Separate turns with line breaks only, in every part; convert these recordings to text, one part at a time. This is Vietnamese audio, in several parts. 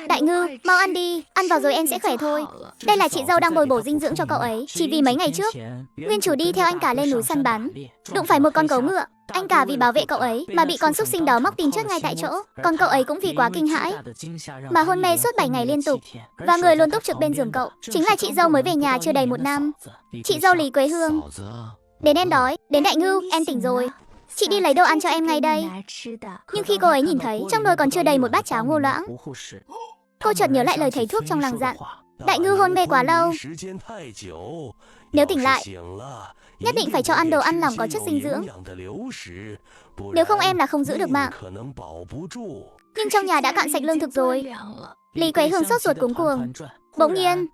Đại Ngưu, mau ăn đi, ăn vào rồi em sẽ khỏe thôi. Đây là chị dâu đang bồi bổ dinh dưỡng cho cậu ấy. Chỉ vì mấy ngày trước, nguyên chủ đi theo anh cả lên núi săn bắn, đụng phải một con gấu ngựa. Anh cả vì bảo vệ cậu ấy mà bị con súc sinh đó móc tim chết ngay tại chỗ. Còn cậu ấy cũng vì quá kinh hãi mà hôn mê suốt 7 ngày liên tục. Và người luôn túc trực bên giường cậu chính là chị dâu mới về nhà chưa đầy 1 năm, chị dâu Lý Quế Hương. Đến em đói, đến Đại Ngưu, em tỉnh rồi. Chị đi lấy đồ ăn cho em ngay đây. Nhưng khi cô ấy nhìn thấy trong nồi còn chưa đầy một bát cháo ngô loãng, cô chợt nhớ lại lời thầy thuốc trong làng dặn. Đại Ngưu hôn mê quá lâu, nếu tỉnh lại nhất định phải cho ăn đồ ăn lỏng có chất dinh dưỡng, nếu không em là không giữ được mạng. Nhưng trong nhà đã cạn sạch lương thực rồi. Lý Quế Hương sốt ruột cuống cuồng. Bỗng nhiên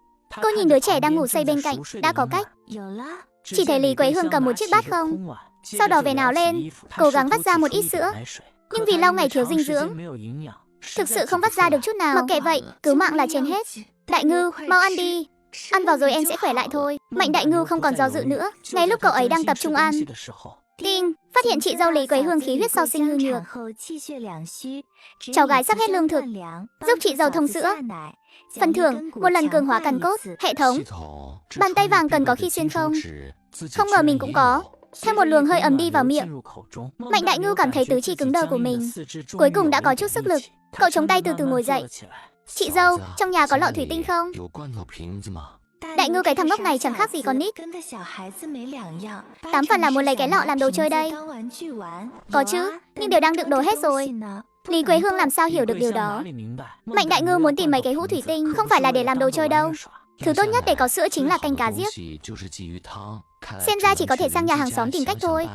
cô nhìn đứa trẻ đang ngủ say bên cạnh, đã có cách. Chỉ thấy Lý Quế Hương cầm một chiếc bát không, sau đó vén áo lên, cố gắng vắt ra một ít sữa. Nhưng vì lâu ngày thiếu dinh dưỡng, thực sự không vắt ra được chút nào. Mặc kệ vậy, cứu mạng là trên hết. Đại Ngưu, mau ăn đi, ăn vào rồi em sẽ khỏe lại thôi. Mạnh Đại Ngưu không còn do dự nữa. Ngay lúc cậu ấy đang tập trung ăn, Đinh, phát hiện chị dâu Lý Quế Hương khí huyết sau sinh hư nhược. Cháu gái sắp hết lương thực, giúp chị dâu thông sữa. Phần thưởng, một lần cường hóa căn cốt. Hệ thống, bàn tay vàng cần có khi xuyên không? Không ngờ mình cũng có. Theo một luồng hơi ấm đi vào miệng, Mạnh Đại Ngưu cảm thấy tứ chi cứng đờ của mình cuối cùng đã có chút sức lực. Cậu chống tay từ từ ngồi dậy. Chị dâu, trong nhà có lọ thủy tinh không? Đại Ngưu, cái thằng ngốc này chẳng khác gì con nít. 8 phần là muốn lấy cái lọ làm đồ chơi đây. Có chứ, nhưng đều đang đựng đồ hết rồi. Lý Quế Hương làm sao hiểu được điều đó. Mạnh Đại Ngưu muốn tìm mấy cái hũ thủy tinh không phải là để làm đồ chơi đâu. Thứ tốt nhất để có sữa chính là canh cá giết. Xem ra chỉ có thể sang nhà hàng xóm tìm cách thôi.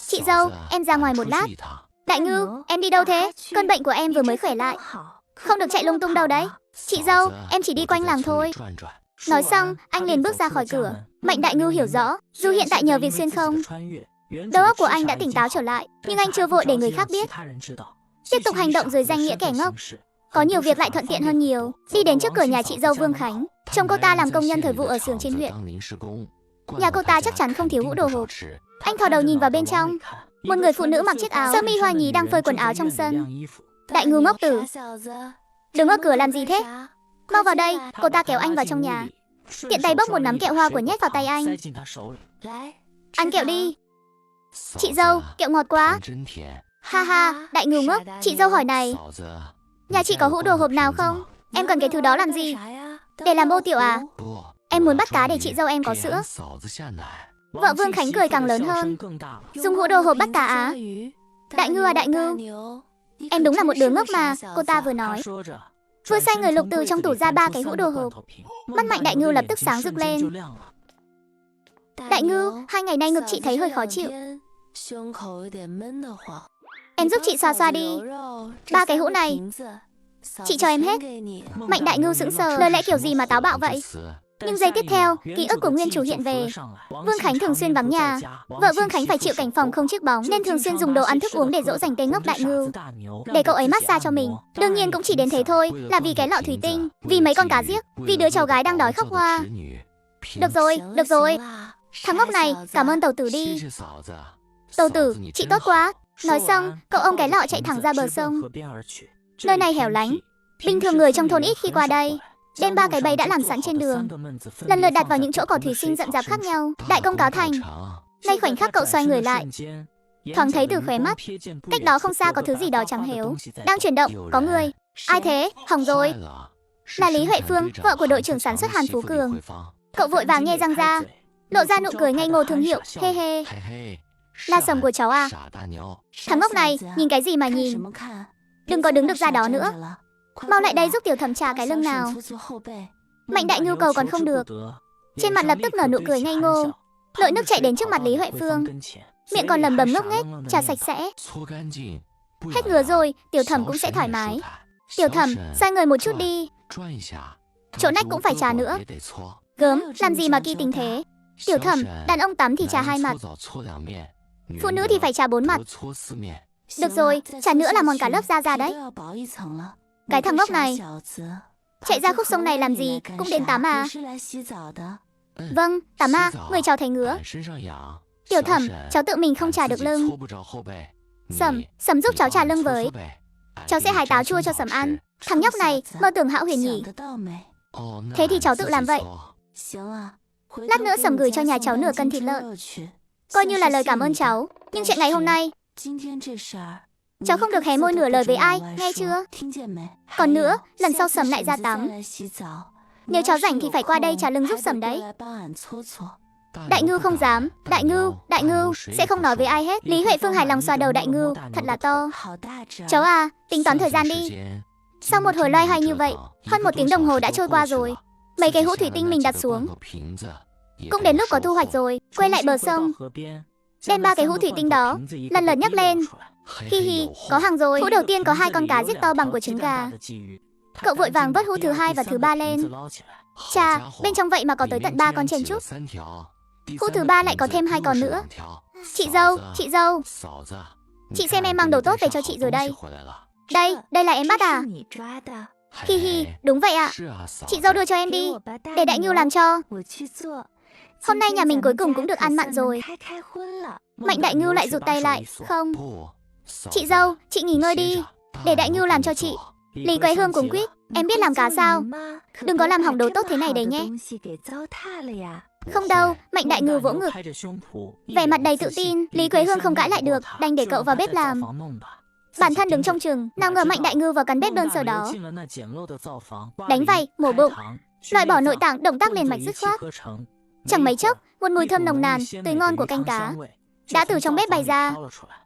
Chị dâu, em ra ngoài một lát. Đại Ngưu, em đi đâu thế? Cơn bệnh của em vừa mới khỏe lại, không được chạy lung tung đâu đấy. Chị dâu, em chỉ đi quanh làng thôi. Nói xong, anh liền bước ra khỏi cửa. Mạnh Đại Ngưu hiểu rõ, dù hiện tại nhờ việc xuyên không, đầu óc của anh đã tỉnh táo trở lại, nhưng anh chưa vội để người khác biết. Tiếp tục hành động dưới danh nghĩa kẻ ngốc. Có nhiều việc lại thuận tiện hơn nhiều. Đi đến trước cửa nhà chị dâu Vương Khánh. Chồng cô ta làm công nhân thời vụ ở xưởng trên huyện. Nhà cô ta chắc chắn không thiếu hũ đồ hộp. Anh thò đầu nhìn vào bên trong. Một người phụ nữ mặc chiếc áo sơ mi hoa nhí đang phơi quần áo trong sân. Đại Ngưu ngốc tử, đứng ở cửa làm gì thế? Mau vào đây. Cô ta kéo anh vào trong nhà, tiện tay bốc một nắm kẹo hoa của nhét vào tay anh. Ăn kẹo đi. Chị dâu, kẹo ngọt quá. Ha ha, Đại Ngưu ngốc. Chị dâu hỏi này, nhà chị có hũ đồ hộp nào không? Em cần cái thứ đó làm gì? Để làm ô tiểu à? Em muốn bắt cá để chị dâu em có sữa. Vợ Vương Khánh cười càng lớn hơn. Dùng hũ đồ hộp bắt cá á? Đại Ngưu à, Đại Ngưu, em đúng là một đứa ngốc mà. Cô ta vừa nói, vừa xoay người lục từ trong tủ ra 3 cái hũ đồ hộp. Mắt Mạnh Đại Ngưu lập tức sáng rực lên. Đại Ngưu, 2 ngày nay ngực chị thấy hơi khó chịu. Em giúp chị xoa xoa đi. 3 cái hũ này chị cho em hết. Mạnh Đại Ngưu sững sờ, lời lẽ kiểu gì mà táo bạo vậy? Nhưng giây tiếp theo, ký ức của nguyên chủ hiện về. Vương Khánh thường xuyên vắng nhà. Vợ Vương Khánh phải chịu cảnh phòng không chiếc bóng, nên thường xuyên dùng đồ ăn thức uống để dỗ dành tên ngốc Đại Ngưu, để cậu ấy massage cho mình. Đương nhiên cũng chỉ đến thế thôi, là vì cái lọ thủy tinh, vì mấy con cá giết, vì đứa cháu gái đang đói khóc hoa. Được rồi. Thằng ngốc này, cảm ơn tàu tử đi. Tàu tử, chị tốt quá. Nói xong, cậu ôm cái lọ chạy thẳng ra bờ sông. Nơi này hẻo lánh, bình thường người trong thôn ít khi qua đây. Đem 3 cái bầy đã làm sẵn trên đường, lần lượt đặt vào những chỗ cỏ thủy sinh rậm rạp khác nhau. Đại công cáo thành. Ngay khoảnh khắc cậu xoay người lại, thoáng thấy từ khóe mắt, cách đó không xa có thứ gì đó trắng héo đang chuyển động. Có người. Ai thế? Hỏng rồi. Là Lý Huệ Phương, vợ của đội trưởng sản xuất Hàn Phú Cường. Cậu vội vàng nhe răng ra, lộ ra nụ cười ngây ngô thương hiệu. He he. Là sầm của cháu à? Thằng ngốc này, nhìn cái gì mà nhìn? Đừng có đứng được ra đó nữa. Mau lại đây giúp tiểu thẩm trà cái lưng nào. Mạnh Đại Ngưu cầu còn không được, trên mặt lập tức nở nụ cười ngây ngô, lội nước chạy đến trước mặt Lý Huệ Phương, miệng còn lẩm bẩm ngốc nghếch, trà sạch sẽ. Hết ngứa rồi, tiểu thẩm cũng sẽ thoải mái. Tiểu thẩm, xoay người một chút đi. Chỗ nách cũng phải trà nữa. Gớm, làm gì mà kỳ tình thế? Tiểu thẩm, đàn ông tắm thì trà 2 mặt, phụ nữ thì phải trà 4 mặt. Được rồi, trà nữa là mòn cả lớp da đấy. Cái thằng ngốc này, chạy ra khúc sông này làm gì, cũng đến tắm à? Vâng, tắm à, người cháu thấy ngứa. Tiểu thẩm, cháu tự mình không trà được lưng. Sầm giúp cháu trà lưng với. Cháu sẽ hái táo chua cho Sầm ăn. Thằng nhóc này mơ tưởng hão huyền nhỉ. Thế thì cháu tự làm vậy. Lát nữa Sầm gửi cho nhà cháu nửa cân thịt lợn, coi như là lời cảm ơn cháu. Nhưng chuyện ngày hôm nay, cháu không được hé môi nửa lời với ai, nghe chưa? Còn nữa, lần sau Sầm lại ra tắm, nếu cháu rảnh thì phải qua đây trả lưng giúp Sầm đấy. Đại Ngưu không dám. Đại Ngưu sẽ không nói với ai hết. Lý Huệ Phương hài lòng xoa đầu Đại Ngưu, thật là to. Cháu à, tính toán thời gian đi. Sau một hồi loay hoay như vậy, hơn 1 tiếng đồng hồ đã trôi qua rồi. Mấy cái hũ thủy tinh mình đặt xuống cũng đến lúc có thu hoạch rồi. Quay lại bờ sông, đem 3 cái hũ thủy tinh đó lần lượt nhấc lên. Hi hi, có hàng rồi. Hũ đầu tiên có 2 con cá giết to bằng của trứng gà. Cậu vội vàng vớt hũ thứ 2 và thứ 3 lên. Chà, bên trong vậy mà có tới tận 3 con chen trúc. Hũ thứ 3 lại có thêm 2 con nữa. Chị dâu, chị xem em mang đồ tốt về cho chị rồi đây. Đây là em bắt à? Hi hi, đúng vậy ạ. Chị dâu đưa cho em đi, để Đại Ngưu làm cho. Hôm nay nhà mình cuối cùng cũng được ăn mặn rồi. Mạnh Đại Ngưu lại rụt tay lại. Không, chị dâu, chị nghỉ ngơi đi, để Đại Ngưu làm cho chị. Lý Quế Hương cuống quýt, em biết làm cá sao? Đừng có làm hỏng đồ tốt thế này đấy nhé. Không đâu, Mạnh Đại Ngưu vỗ ngực, vẻ mặt đầy tự tin. Lý Quế Hương không cãi lại được, đành để cậu vào bếp làm. Bản thân đứng trông chừng, nào ngờ Mạnh Đại Ngưu vào căn bếp đơn sơ đó, đánh vầy, mổ bụng, loại bỏ nội tạng, động tác liền mạch dứt khoát. Chẳng mấy chốc, một mùi thơm nồng nàn, tươi ngon của canh cá đã từ trong bếp bày ra.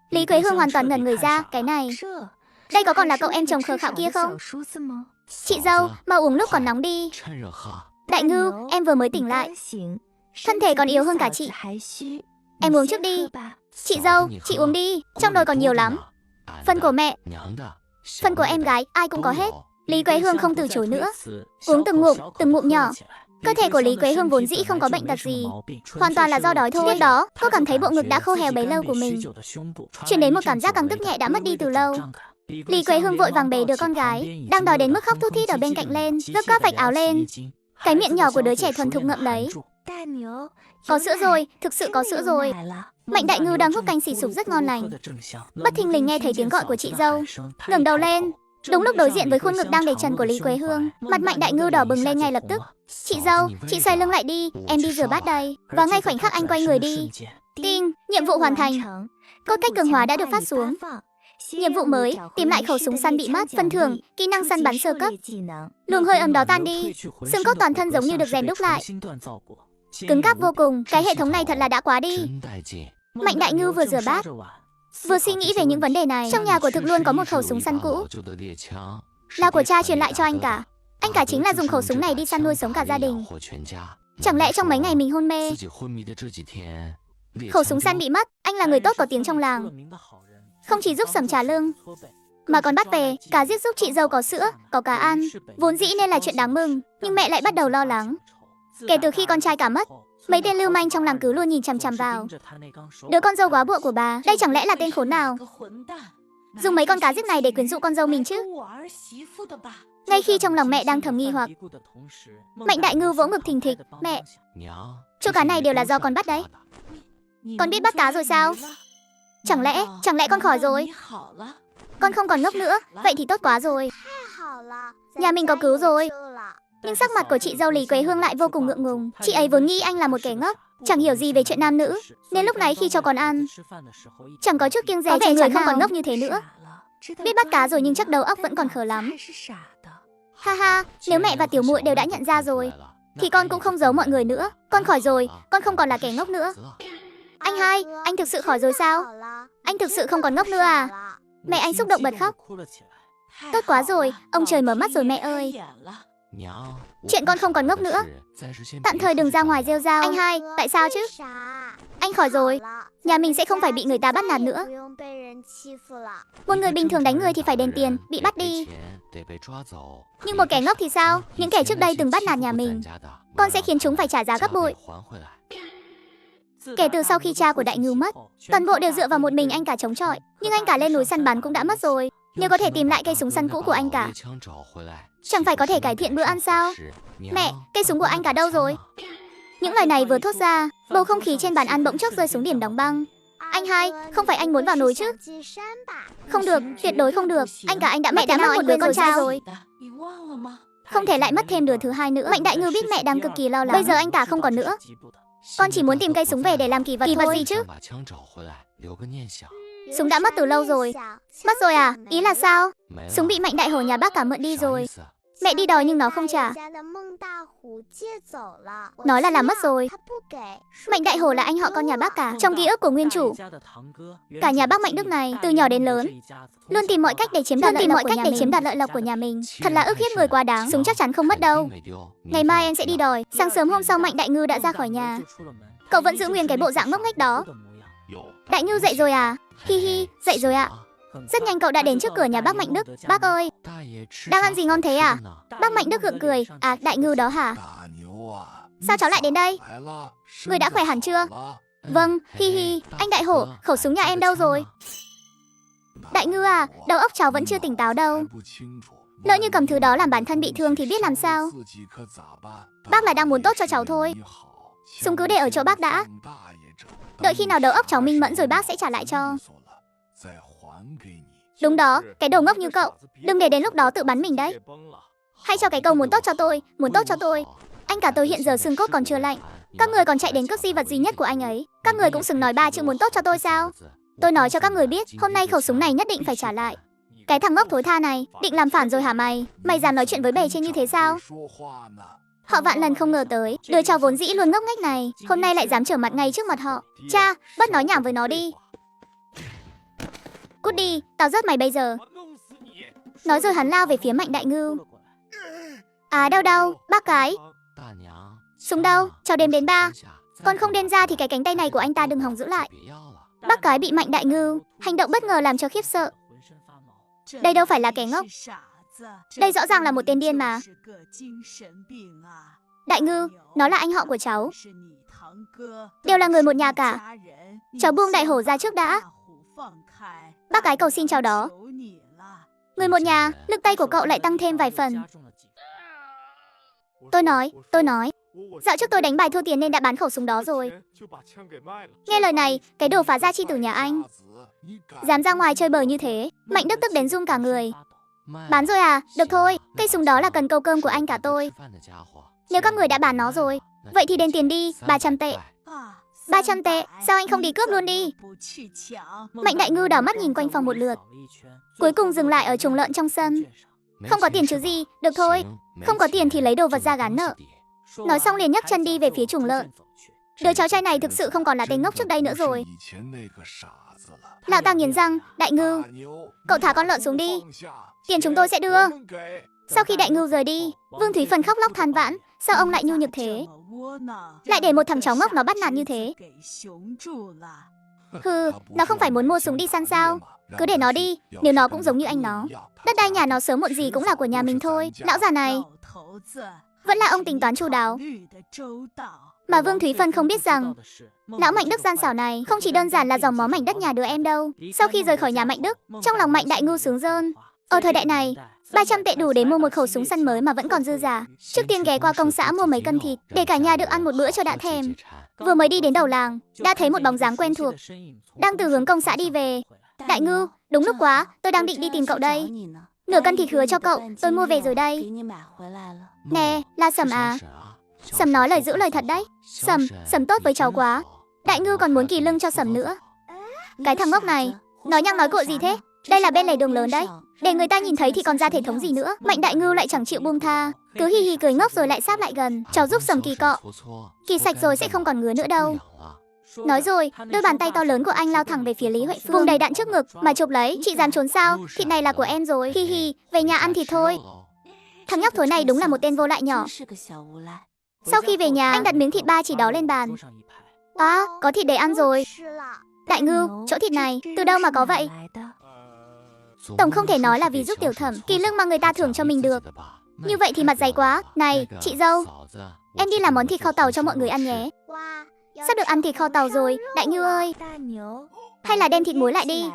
Lý Quế Hương hoàn toàn ngẩn người ra. Cái này, đây có còn là cậu em chồng khờ khạo kia không? Chị dâu, mau uống lúc còn nóng đi. Đại Ngưu, em vừa mới tỉnh lại, thân thể còn yếu hơn cả chị. Em uống trước đi. Chị dâu, chị uống đi, trong nồi còn nhiều lắm. Phần của mẹ, phần của em gái, ai cũng có hết. Lý Quế Hương không từ chối nữa, uống từng ngụm nhỏ. Cơ thể của Lý Quế Hương vốn dĩ không có bệnh tật gì, hoàn toàn là do đói thôi. Tiếp đó, cô cảm thấy bộ ngực đã khô héo bấy lâu của mình truyền đến một cảm giác căng tức nhẹ đã mất đi từ lâu. Lý Quế Hương vội vàng bế đứa con gái đang đói đến mức khóc thút thít ở bên cạnh lên, gấp gáp vạch áo lên. Cái miệng nhỏ của đứa trẻ thuần thục ngậm lấy. Có sữa rồi, thực sự có sữa rồi. Mạnh Đại Ngưu đang hút canh xì sụp rất ngon lành, bất thình lình nghe thấy tiếng gọi của chị dâu, ngẩng đầu lên. Đúng lúc đối diện với khuôn ngực đang đầy trần của Lý Quế Hương, mặt Mạnh Đại Ngưu đỏ bừng lên ngay lập tức. Chị dâu, chị xoay lưng lại đi, em đi rửa bát đây. Và ngay khoảnh khắc anh quay người đi, ting, nhiệm vụ hoàn thành. Cốt cách cường hóa đã được phát xuống. Nhiệm vụ mới, tìm lại khẩu súng săn bị mất. Phần thưởng, kỹ năng săn bắn sơ cấp. Luồng hơi ấm đó tan đi, xương cốt toàn thân giống như được rèn đúc lại, cứng cáp vô cùng. Cái hệ thống này thật là đã quá đi. Mạnh Đại Ngưu vừa rửa bát, vừa suy nghĩ về những vấn đề này. Trong nhà của Thực luôn có một khẩu súng săn cũ, là của cha truyền lại cho anh cả. Anh cả chính là dùng khẩu súng này đi săn nuôi sống cả gia đình. Chẳng lẽ trong mấy ngày mình hôn mê, khẩu súng săn bị mất? Anh là người tốt có tiếng trong làng, không chỉ giúp Sầm trả lương mà còn bắt về cả giết giúp chị dâu có sữa, có cá ăn. Vốn dĩ nên là chuyện đáng mừng, nhưng mẹ lại bắt đầu lo lắng. Kể từ khi con trai cả mất, mấy tên lưu manh trong làng cứ luôn nhìn chằm chằm vào đứa con dâu góa bụa của bà. Đây chẳng lẽ là tên khốn nào dùng mấy con cá giết này để quyến rũ con dâu mình chứ? Ngay khi trong lòng mẹ đang thầm nghi hoặc, Mạnh Đại Ngưu vỗ ngực thình thịch. Mẹ, chỗ cá này đều là do con bắt đấy. Con biết bắt cá rồi sao? Chẳng lẽ con khỏi rồi? Con không còn ngốc nữa, vậy thì tốt quá rồi. Nhà mình có cứu rồi. Nhưng sắc mặt của chị dâu Lý Quế Hương lại vô cùng ngượng ngùng. Chị ấy vốn nghĩ anh là một kẻ ngốc, chẳng hiểu gì về chuyện nam nữ, nên lúc này khi cho con ăn, chẳng có chút kiêng dè. Có vẻ người không còn ngốc như thế nữa. Biết bắt cá rồi nhưng chắc đầu óc vẫn còn khờ lắm. Ha ha, nếu mẹ và tiểu muội đều đã nhận ra rồi, thì con cũng không giấu mọi người nữa. Con khỏi rồi, con không còn là kẻ ngốc nữa. Anh hai, anh thực sự khỏi rồi sao? Anh thực sự không còn ngốc nữa à? Mẹ anh xúc động bật khóc. Tốt quá rồi, ông trời mở mắt rồi mẹ ơi. Chuyện con không còn ngốc nữa. Tạm thời đừng ra ngoài rêu rao. Anh hai, tại sao chứ? Anh khỏi rồi, nhà mình sẽ không phải bị người ta bắt nạt nữa. Một người bình thường đánh người thì phải đền tiền, bị bắt đi. Nhưng một kẻ ngốc thì sao? Những kẻ trước đây từng bắt nạt nhà mình, con sẽ khiến chúng phải trả giá gấp bội. Kể từ sau khi cha của Đại Ngưu mất, toàn bộ đều dựa vào một mình anh cả chống chọi. Nhưng anh cả lên núi săn bắn cũng đã mất rồi. Nếu có thể tìm lại cây súng săn cũ của anh cả, chẳng phải có thể cải thiện bữa ăn sao? Mẹ, cây súng của anh cả đâu rồi? Những lời này vừa thốt ra, bầu không khí trên bàn ăn bỗng chốc rơi xuống điểm đóng băng. Anh hai, không phải anh muốn vào núi chứ? Không được, tuyệt đối không được. Anh cả anh đã mẹ đã mang một đứa con trai rồi. Không thể lại mất thêm đứa thứ hai nữa. Mạnh Đại Ngư biết mẹ đang cực kỳ lo lắng. Bây giờ anh cả không còn nữa. Con chỉ muốn tìm cây súng về để làm kỳ vật thôi. Kỳ vật gì chứ? Súng đã mất từ lâu rồi. Mất rồi à? Ý là sao? Súng bị Mạnh Đại Hổ nhà bác cả mượn đi rồi. Mẹ đi đòi nhưng nó không trả. Nói là làm mất rồi. Mạnh Đại Hổ là anh họ con nhà bác cả. Trong ký ức của nguyên chủ, cả nhà bác Mạnh Đức này từ nhỏ đến lớn luôn tìm mọi cách để chiếm đoạt lợi lộc của nhà mình. Thật là ức hiếp người quá đáng. Súng chắc chắn không mất đâu. Ngày mai em sẽ đi đòi. Sáng sớm hôm sau Mạnh Đại Ngư đã ra khỏi nhà. Cậu vẫn giữ nguyên cái bộ dạng ngốc nghếch đó. Đại Ngư dậy rồi à? Hi hi, dậy rồi ạ. Rất nhanh cậu đã đến trước cửa nhà bác Mạnh Đức. Bác ơi, đang ăn gì ngon thế à? Bác Mạnh Đức gượng cười. À, Đại Ngư đó hả? Sao cháu lại đến đây? Người đã khỏe hẳn chưa? Vâng, hi hi. Anh Đại Hổ, khẩu súng nhà em đâu rồi? Đại Ngư à, đầu óc cháu vẫn chưa tỉnh táo đâu. Lỡ như cầm thứ đó làm bản thân bị thương thì biết làm sao? Bác là đang muốn tốt cho cháu thôi. Súng cứ để ở chỗ bác đã. Đợi khi nào đầu óc cháu minh mẫn rồi bác sẽ trả lại cho. Đúng đó, cái đồ ngốc như cậu. Đừng để đến lúc đó tự bắn mình đấy. Hãy cho cái câu muốn tốt cho tôi, muốn tốt cho tôi. Anh cả tôi hiện giờ xương cốt còn chưa lạnh. Các người còn chạy đến cướp di vật duy nhất của anh ấy. Các người cũng xứng nói 3 chữ muốn tốt cho tôi sao? Tôi nói cho các người biết, hôm nay khẩu súng này nhất định phải trả lại. Cái thằng ngốc thối tha này, định làm phản rồi hả mày? Mày dám nói chuyện với bề trên như thế sao? Họ vạn lần không ngờ tới, đứa cháu vốn dĩ luôn ngốc nghếch này, hôm nay lại dám trở mặt ngay trước mặt họ. Cha, bớt nói nhảm với nó đi. Cút đi, tao rớt mày bây giờ. Nói rồi hắn lao về phía Mạnh Đại Ngư. À đau, bác cái. Súng đâu, cháu đếm đến 3. Con không đếm ra thì cái cánh tay này của anh ta đừng hòng giữ lại. Bác cái bị Mạnh Đại Ngư hành động bất ngờ làm cho khiếp sợ. Đây đâu phải là kẻ ngốc. Đây rõ ràng là một tên điên mà. Đại Ngư, nó là anh họ của cháu. Đều là người một nhà cả. Cháu buông Đại Hổ ra trước đã. Bác gái cầu xin cháu đó. Người một nhà, lực tay của cậu lại tăng thêm vài phần. Tôi nói. Dạo trước tôi đánh bài thua tiền nên đã bán khẩu súng đó rồi. Nghe lời này, cái đồ phá gia chi tử nhà anh. Dám ra ngoài chơi bời như thế. Mạnh Đức tức đến run cả người. Bán rồi à? Được thôi, cây súng đó là cần câu cơm của anh cả tôi. Nếu các người đã bán nó rồi, vậy thì đền tiền đi, 300 tệ. 300 tệ, sao anh không đi cướp luôn đi? Mạnh Đại Ngư đảo mắt nhìn quanh phòng một lượt, cuối cùng dừng lại ở chuồng lợn trong sân. Không có tiền chứ gì, được thôi. Không có tiền thì lấy đồ vật ra gán nợ. Nói xong liền nhấc chân đi về phía chuồng lợn. Đứa cháu trai này thực sự không còn là tên ngốc trước đây nữa rồi. Lão ta nghiến răng. Đại Ngư, cậu thả con lợn xuống đi. Tiền chúng tôi sẽ đưa. Sau khi Đại Ngư rời đi, Vương Thúy Phân khóc lóc than vãn. Sao ông lại nhu nhược thế? Lại để một thằng cháu ngốc nó bắt nạt như thế. Hừ, nó không phải muốn mua súng đi săn sao? Cứ để nó đi, nếu nó cũng giống như anh nó. Đất đai nhà nó sớm muộn gì cũng là của nhà mình thôi. Lão già này, vẫn là ông tính toán chu đáo. Mà Vương Thúy Phân không biết rằng lão Mạnh Đức gian xảo này không chỉ đơn giản là dòng máu mảnh đất nhà đứa em đâu. Sau khi rời khỏi nhà Mạnh Đức, trong lòng Mạnh Đại Ngư sướng rơn. Ở thời đại này, 300 tệ đủ để mua một khẩu súng săn mới mà vẫn còn dư giả. Trước tiên ghé qua công xã mua mấy cân thịt để cả nhà được ăn một bữa cho đã thèm. Vừa mới đi đến đầu làng, đã thấy một bóng dáng quen thuộc đang từ hướng công xã đi về. Đại Ngư, đúng lúc quá, tôi đang định đi tìm cậu đây. Nửa cân thịt hứa cho cậu, tôi mua về rồi đây. Nè, là Sầm à? Sầm nói lời giữ lời thật đấy. Sầm tốt với cháu quá. Đại Ngư còn muốn kỳ lưng cho Sầm nữa. Cái thằng ngốc này, nói nhăng nói cội gì thế? Đây là bên lề đường lớn đấy. Để người ta nhìn thấy thì còn ra thể thống gì nữa. Mạnh Đại Ngư lại chẳng chịu buông tha, cứ hi hi cười ngốc rồi lại sáp lại gần. Cháu giúp Sầm kỳ cọ. Kỳ sạch rồi sẽ không còn ngứa nữa đâu. Nói rồi, đôi bàn tay to lớn của anh lao thẳng về phía Lý Huệ Phương, vùng đầy đạn trước ngực mà chụp lấy. Chị dám trốn sao? Thịt này là của em rồi. Hi hi, về nhà ăn thịt thôi. Thằng nhóc thối này đúng là một tên vô lại nhỏ. Sau khi về nhà, anh đặt miếng thịt ba chỉ đó lên bàn. À, có thịt để ăn rồi. Đại Ngư, chỗ thịt này, từ đâu mà có vậy? Tổng không thể nói là vì giúp Tiểu Thẩm kỳ lưng mà người ta thưởng cho mình được. Như vậy thì mặt dày quá. Này, chị dâu, em đi làm món thịt kho tàu cho mọi người ăn nhé. Sắp được ăn thịt kho tàu rồi, Đại Ngư ơi. Hay là đem thịt muối lại đi.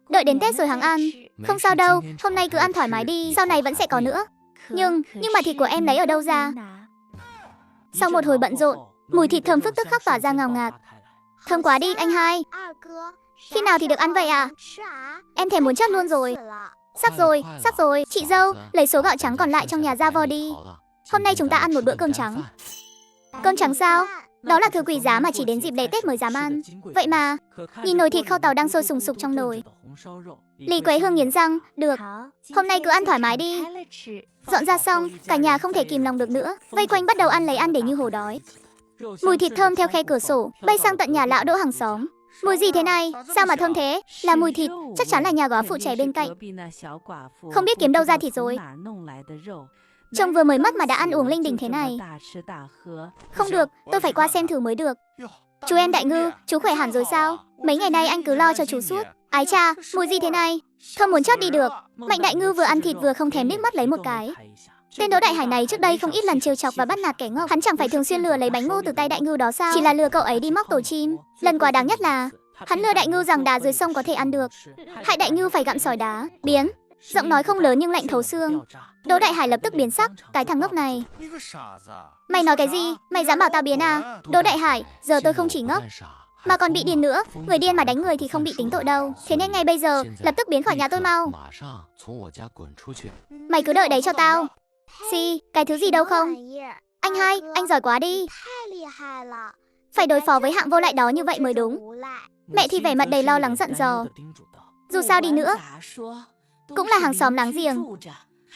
Đợi đến Tết rồi hẵng ăn. Không sao đâu, hôm nay cứ ăn thoải mái đi, sau này vẫn sẽ có nữa. Nhưng mà thịt của em lấy ở đâu ra? Sau một hồi bận rộn, mùi thịt thơm phức tức khắc tỏa ra ngào ngạt. Thơm quá đi anh hai. Khi nào thì được ăn vậy à? Em thèm muốn chết luôn rồi. Sắp rồi. Chị dâu, lấy số gạo trắng còn lại trong nhà ra vo đi. Hôm nay chúng ta ăn một bữa cơm trắng. Cơm trắng sao? Đó là thứ quý giá mà chỉ đến dịp lễ Tết mới dám ăn. Vậy mà, nhìn nồi thịt kho tàu đang sôi sùng sục trong nồi. Lý Quế Hương nghiến răng, được, hôm nay cứ ăn thoải mái đi. Dọn ra xong, cả nhà không thể kìm lòng được nữa, vây quanh bắt đầu ăn lấy ăn để như hổ đói. Mùi thịt thơm theo khe cửa sổ, bay sang tận nhà lão Đỗ hàng xóm. Mùi gì thế này? Sao mà thơm thế? Là mùi thịt, chắc chắn là nhà góa phụ trẻ bên cạnh. Không biết kiếm đâu ra thịt rồi. Chồng vừa mới mất mà đã ăn uống linh đình thế này. Không được, tôi phải qua xem thử mới được. Chú em Đại Ngư, chú khỏe hẳn rồi sao? Mấy ngày nay anh cứ lo cho chú suốt. Ái cha, mùi gì thế này? Thơm muốn chót đi được. Mạnh Đại Ngư vừa ăn thịt vừa không thèm liếc mắt lấy một cái. Tên Đỗ Đại Hải này trước đây không ít lần trêu chọc và bắt nạt kẻ ngốc. Hắn chẳng phải thường xuyên lừa lấy bánh ngô từ tay Đại Ngư đó sao? Chỉ là lừa cậu ấy đi móc tổ chim. Lần quá đáng nhất là hắn lừa Đại Ngư rằng đá dưới sông có thể ăn được, hại Đại Ngư phải gặm sỏi đá. Biến. Giọng nói không lớn nhưng lạnh thấu xương. Đỗ Đại Hải lập tức biến sắc. Cái thằng ngốc này. Mày nói cái gì? Mày dám bảo tao biến à? Đỗ Đại Hải, giờ tôi không chỉ ngốc mà còn bị điên nữa. Người điên mà đánh người thì không bị tính tội đâu. Thế nên ngay bây giờ lập tức biến khỏi nhà tôi mau. Mày cứ đợi đấy cho tao. Cái thứ gì đâu không? Anh hai, anh giỏi quá đi. Phải đối phó với hạng vô lại đó như vậy mới đúng. Mẹ thì vẻ mặt đầy lo lắng giận dò. Dù sao đi nữa, cũng là hàng xóm láng giềng.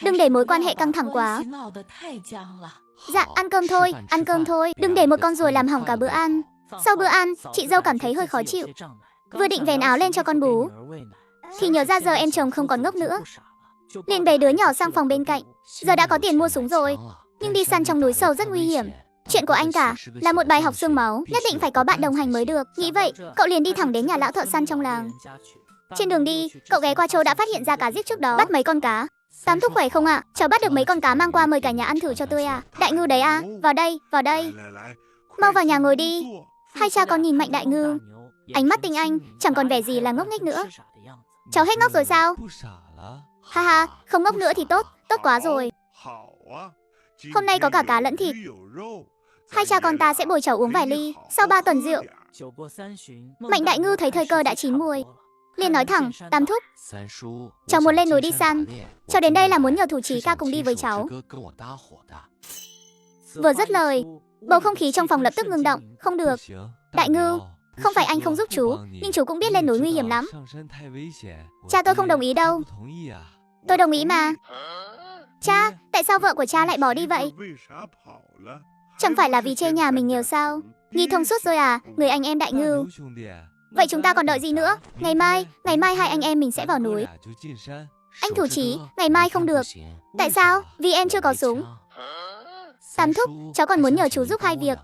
Đừng để mối quan hệ căng thẳng quá. Dạ, ăn cơm thôi. Đừng để một con ruồi làm hỏng cả bữa ăn. Sau bữa ăn, chị dâu cảm thấy hơi khó chịu. Vừa định vén áo lên cho con bú thì nhớ ra giờ em chồng không còn ngốc nữa, liền bế đứa nhỏ sang phòng bên cạnh. Giờ đã có tiền mua súng rồi, nhưng đi săn trong núi sâu rất nguy hiểm. Chuyện của anh cả là một bài học xương máu, nhất định phải có bạn đồng hành mới được. Nghĩ vậy, cậu liền đi thẳng đến nhà lão thợ săn trong làng. Trên đường đi, cậu ghé qua chỗ đã phát hiện ra cá giết trước đó, bắt mấy con cá. Tám thúc khỏe không ạ? Cháu bắt được mấy con cá mang qua mời cả nhà ăn thử cho tươi à. Đại Ngư đấy à? Vào đây. Mau vào nhà ngồi đi. Hai cha con nhìn Mạnh Đại Ngư, ánh mắt tinh anh, chẳng còn vẻ gì là ngốc nghếch nữa. Cháu hết ngốc rồi sao? Ha ha, không ngốc nữa thì tốt quá rồi. Hôm nay có cả cá lẫn thịt. Hai cha con ta sẽ bồi cháu uống vài ly. Sau 3 tuần rượu, Mạnh Đại Ngư thấy thời cơ đã chín muồi, liền nói thẳng, Tám thúc, cháu muốn lên núi đi săn. Cháu đến đây là muốn nhờ thủ trí ca cùng đi với cháu. Vừa dứt lời, bầu không khí trong phòng lập tức ngưng động. Không được, Đại Ngư, không phải anh không giúp chú, nhưng chú cũng biết lên núi nguy hiểm lắm. Cha tôi không đồng ý đâu. Tôi đồng ý mà. Cha, tại sao vợ của cha lại bỏ đi vậy? Chẳng phải là vì chê nhà mình nghèo sao? Nhi thông suốt rồi à, người anh em Đại Ngư. Vậy chúng ta còn đợi gì nữa? Ngày mai hai anh em mình sẽ vào núi. Anh thủ trí, ngày mai không được. Tại sao? Vì em chưa có súng. Tám thúc, cháu còn muốn nhờ chú giúp 2 việc.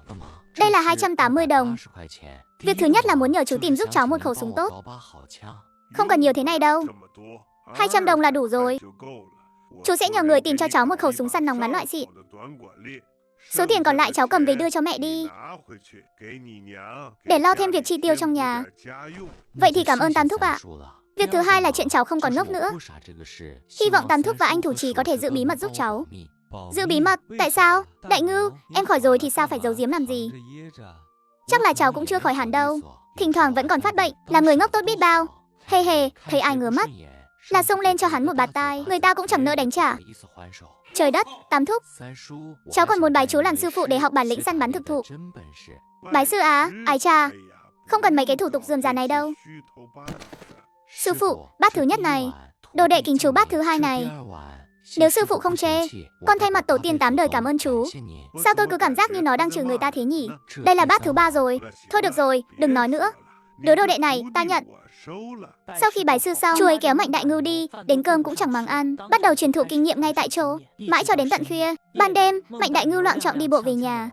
Đây là 280 đồng. Việc thứ nhất là muốn nhờ chú tìm giúp cháu một khẩu súng tốt. Không cần nhiều thế này đâu. 200 đồng là đủ rồi. Chú sẽ nhờ người tìm cho cháu một khẩu súng săn nòng ngắn loại xịn. Số tiền còn lại cháu cầm về đưa cho mẹ đi, để lo thêm việc chi tiêu trong nhà. Vậy thì cảm ơn Tam thúc ạ. Việc thứ hai là chuyện cháu không còn ngốc nữa. Hy vọng Tam thúc và anh thủ trì có thể giữ bí mật giúp cháu. Giữ bí mật? Tại sao? Đại Ngư, em khỏi rồi thì sao phải giấu giếm làm gì? Chắc là cháu cũng chưa khỏi hẳn đâu. Thỉnh thoảng vẫn còn phát bệnh, là người ngốc tốt biết bao. Hề hề, thấy ai ngứa mắt là xông lên cho hắn một bạt tai, người ta cũng chẳng nỡ đánh trả. Trời đất, Tám thúc, cháu còn muốn bái chú làm sư phụ để học bản lĩnh săn bắn thực thụ. Bái sư à? Ái cha, không cần mấy cái thủ tục rườm rà này đâu. Sư phụ, bát thứ nhất này, đồ đệ kính chú bát thứ hai này. Nếu sư phụ không chê, con thay mặt tổ tiên 8 đời cảm ơn chú. Sao tôi cứ cảm giác như nó đang trừ người ta thế nhỉ? Đây là bát thứ 3 rồi. Thôi được rồi, đừng nói nữa. Đứa đồ đệ này, ta nhận. Sau khi bái sư xong, chú ấy kéo Mạnh Đại Ngư đi, đến cơm cũng chẳng màng ăn, bắt đầu truyền thụ kinh nghiệm ngay tại chỗ. Mãi cho đến tận khuya, ban đêm, Mạnh Đại Ngư loạng choạng đi bộ về nhà.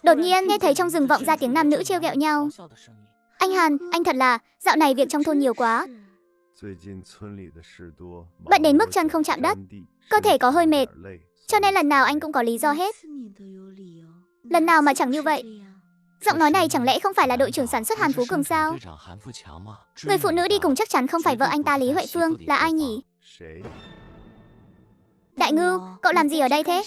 Đột nhiên nghe thấy trong rừng vọng ra tiếng nam nữ trêu ghẹo nhau. Anh Hàn, anh thật là, dạo này việc trong thôn nhiều quá. Bận đến mức chân không chạm đất, cơ thể có hơi mệt, cho nên lần nào anh cũng có lý do hết. Lần nào mà chẳng như vậy. Giọng nói này chẳng lẽ không phải là đội trưởng sản xuất Hàn Phú Cường sao? Người phụ nữ đi cùng chắc chắn không phải vợ anh ta Lý Huệ Phương, là ai nhỉ? Đại Ngưu, cậu làm gì ở đây thế?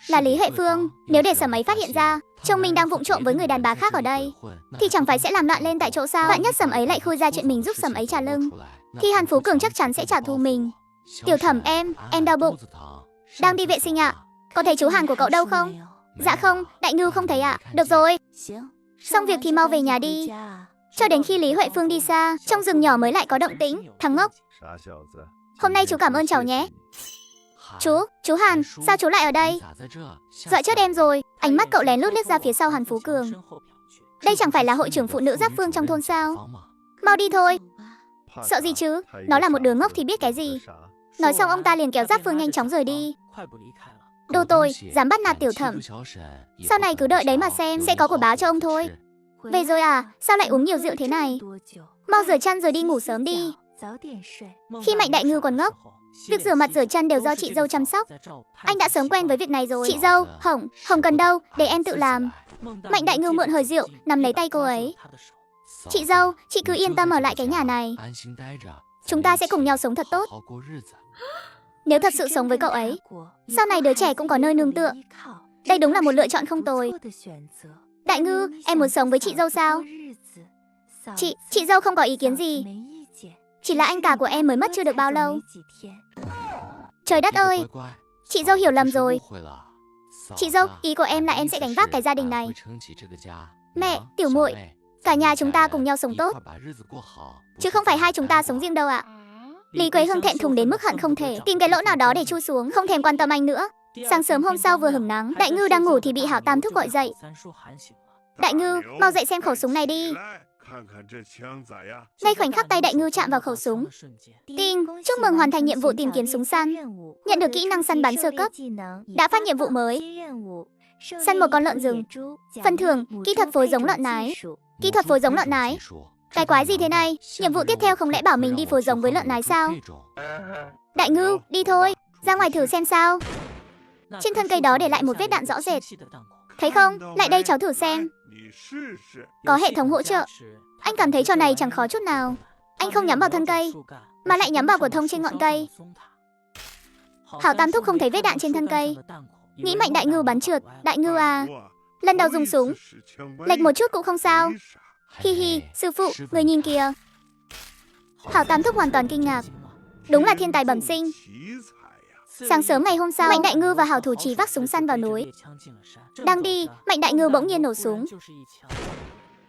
Là Lý Huệ Phương, nếu để Sầm ấy phát hiện ra, chồng mình đang vụng trộm với người đàn bà khác ở đây, thì chẳng phải sẽ làm loạn lên tại chỗ sao? Vạn nhất Sầm ấy lại khui ra chuyện mình giúp Sầm ấy trả lưng, thì Hàn Phú Cường chắc chắn sẽ trả thù mình. Tiểu Thẩm em đau bụng. Đang đi vệ sinh ạ. Có thấy chú Hàn của cậu đâu không? Dạ không, Đại Ngưu không thấy ạ. Được rồi. Xong việc thì mau về nhà đi. Cho đến khi Lý Huệ Phương đi xa, trong rừng nhỏ mới lại có động tĩnh. Thằng ngốc, hôm nay chú cảm ơn cháu nhé. Chú Hàn, sao chú lại ở đây? Dọa chết em rồi. Ánh mắt cậu lén lút liếc ra phía sau Hàn Phú Cường. Đây chẳng phải là hội trưởng phụ nữ Giáp Phương trong thôn sao? Mau đi thôi. Sợ gì chứ, nó là một đứa ngốc thì biết cái gì. Nói xong ông ta liền kéo Giáp Phương nhanh chóng rời đi. Đồ tồi, dám bắt nạt Tiểu Thẩm. Sau này cứ đợi đấy mà xem, sẽ có của báo cho ông thôi. Về rồi à, sao lại uống nhiều rượu thế này? Mau rửa chân rồi đi ngủ sớm đi. Khi Mạnh Đại Ngưu còn ngốc, việc rửa mặt rửa chân đều do chị dâu chăm sóc. Anh đã sớm quen với việc này rồi. Chị dâu, không cần đâu, để em tự làm. Mạnh Đại Ngưu mượn hơi rượu, nắm lấy tay cô ấy. Chị dâu, chị cứ yên tâm ở lại cái nhà này. Chúng ta sẽ cùng nhau sống thật tốt. Nếu thật sự sống với cậu ấy, sau này đứa trẻ cũng có nơi nương tựa. Đây đúng là một lựa chọn không tồi. Đại Ngưu, em muốn sống với chị dâu sao? Chị dâu không có ý kiến gì. Chỉ là anh cả của em mới mất chưa được bao lâu. Trời đất ơi, chị dâu hiểu lầm rồi. Chị dâu, ý của em là em sẽ gánh vác cái gia đình này. Mẹ, tiểu muội, cả nhà chúng ta cùng nhau sống tốt, chứ không phải hai chúng ta sống riêng đâu ạ. Lý Quế Hương thẹn thùng đến mức hận không thể tìm cái lỗ nào đó để chui xuống, không thèm quan tâm anh nữa. Sáng sớm hôm sau vừa hửng nắng, Đại Ngưu đang ngủ thì bị Hảo Tam Thúc gọi dậy. Đại Ngưu, mau dậy xem khẩu súng này đi. Ngay khoảnh khắc tay Đại Ngưu chạm vào khẩu súng, Ting, chúc mừng hoàn thành nhiệm vụ tìm kiếm súng săn, nhận được kỹ năng săn bắn sơ cấp, đã phát nhiệm vụ mới, săn một con lợn rừng. Phần thưởng, kỹ thuật phối giống lợn nái. Kỹ thuật phối giống lợn nái? Cái quái gì thế này? Nhiệm vụ tiếp theo không lẽ bảo mình đi phối giống với lợn nái sao? Đại Ngưu, đi thôi, ra ngoài thử xem sao. Trên thân cây đó để lại một vết đạn rõ rệt. Thấy không? Lại đây cháu thử xem. Có hệ thống hỗ trợ. Anh cảm thấy trò này chẳng khó chút nào. Anh không nhắm vào thân cây, mà lại nhắm vào của thông trên ngọn cây. Hảo Tam Thúc không thấy vết đạn trên thân cây, nghĩ Mạnh Đại Ngưu bắn trượt. Đại Ngưu à, lần đầu dùng súng, lệch một chút cũng không sao. Hi hi, sư phụ, người nhìn kìa. Hảo Tam Thúc hoàn toàn kinh ngạc. Đúng là thiên tài bẩm sinh. Sáng sớm ngày hôm sau, Mạnh Đại Ngưu và Hảo Thủ Chí vác súng săn vào núi. Đang đi, Mạnh Đại Ngưu bỗng nhiên nổ súng.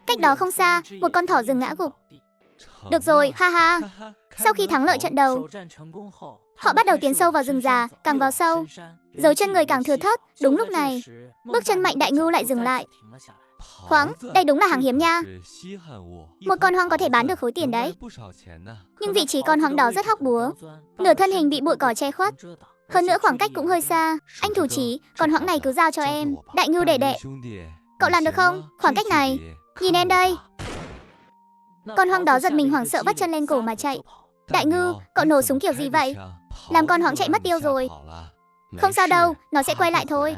Cách đó không xa, một con thỏ rừng ngã gục. Được rồi, ha ha. Sau khi thắng lợi trận đầu, họ bắt đầu tiến sâu vào rừng già, càng vào sâu, dấu chân người càng thưa thớt. Đúng lúc này, bước chân Mạnh Đại Ngưu lại dừng lại. Khoáng, đây đúng là hàng hiếm nha. Một con hoang có thể bán được khối tiền đấy. Nhưng vị trí con hoang đó rất hóc búa, nửa thân hình bị bụi cỏ che khuất. Hơn nữa khoảng cách cũng hơi xa. Anh Thủ Chí, con hoang này cứ giao cho em. Đại Ngưu đệ đệ, cậu làm được không? Khoảng cách này, nhìn em đây. Con hoang đó giật mình hoảng sợ vắt chân lên cổ mà chạy. Đại Ngưu, cậu nổ súng kiểu gì vậy? Làm con hoang chạy mất tiêu rồi. Không sao đâu, nó sẽ quay lại thôi.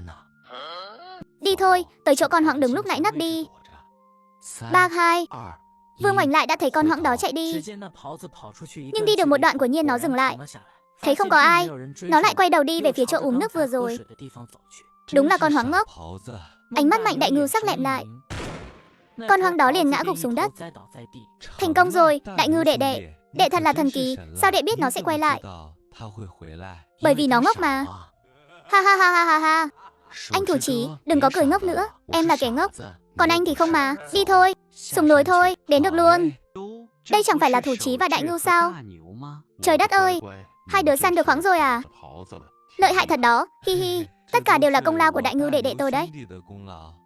Đi thôi, tới chỗ con hoang đứng lúc nãy nấp đi. 3, 2. Vừa ngoảnh lại đã thấy con hoang đó chạy đi. Nhưng đi được một đoạn của nhiên nó dừng lại. Thấy không có ai, nó lại quay đầu đi về phía chỗ uống nước vừa rồi. Đúng là con hoang ngốc. Ánh mắt Mạnh Đại Ngưu sắc lẹm lại. Con hoang đó liền ngã gục xuống đất. Thành công rồi, Đại Ngưu đệ đệ. Đệ thật là thần kỳ, sao đệ biết nó sẽ quay lại? Bởi vì nó ngốc mà. Ha ha ha ha ha ha. Anh Thủ Chí, đừng có cười ngốc nữa, em là kẻ ngốc. Còn anh thì không mà. Đi thôi, xuống núi thôi, đến được luôn. Đây chẳng phải là Thủ Chí và Đại Ngưu sao? Trời đất ơi, hai đứa săn được khoáng rồi à? Lợi hại thật đó, hi hi. Tất cả đều là công lao của Đại Ngưu đệ đệ tôi đấy.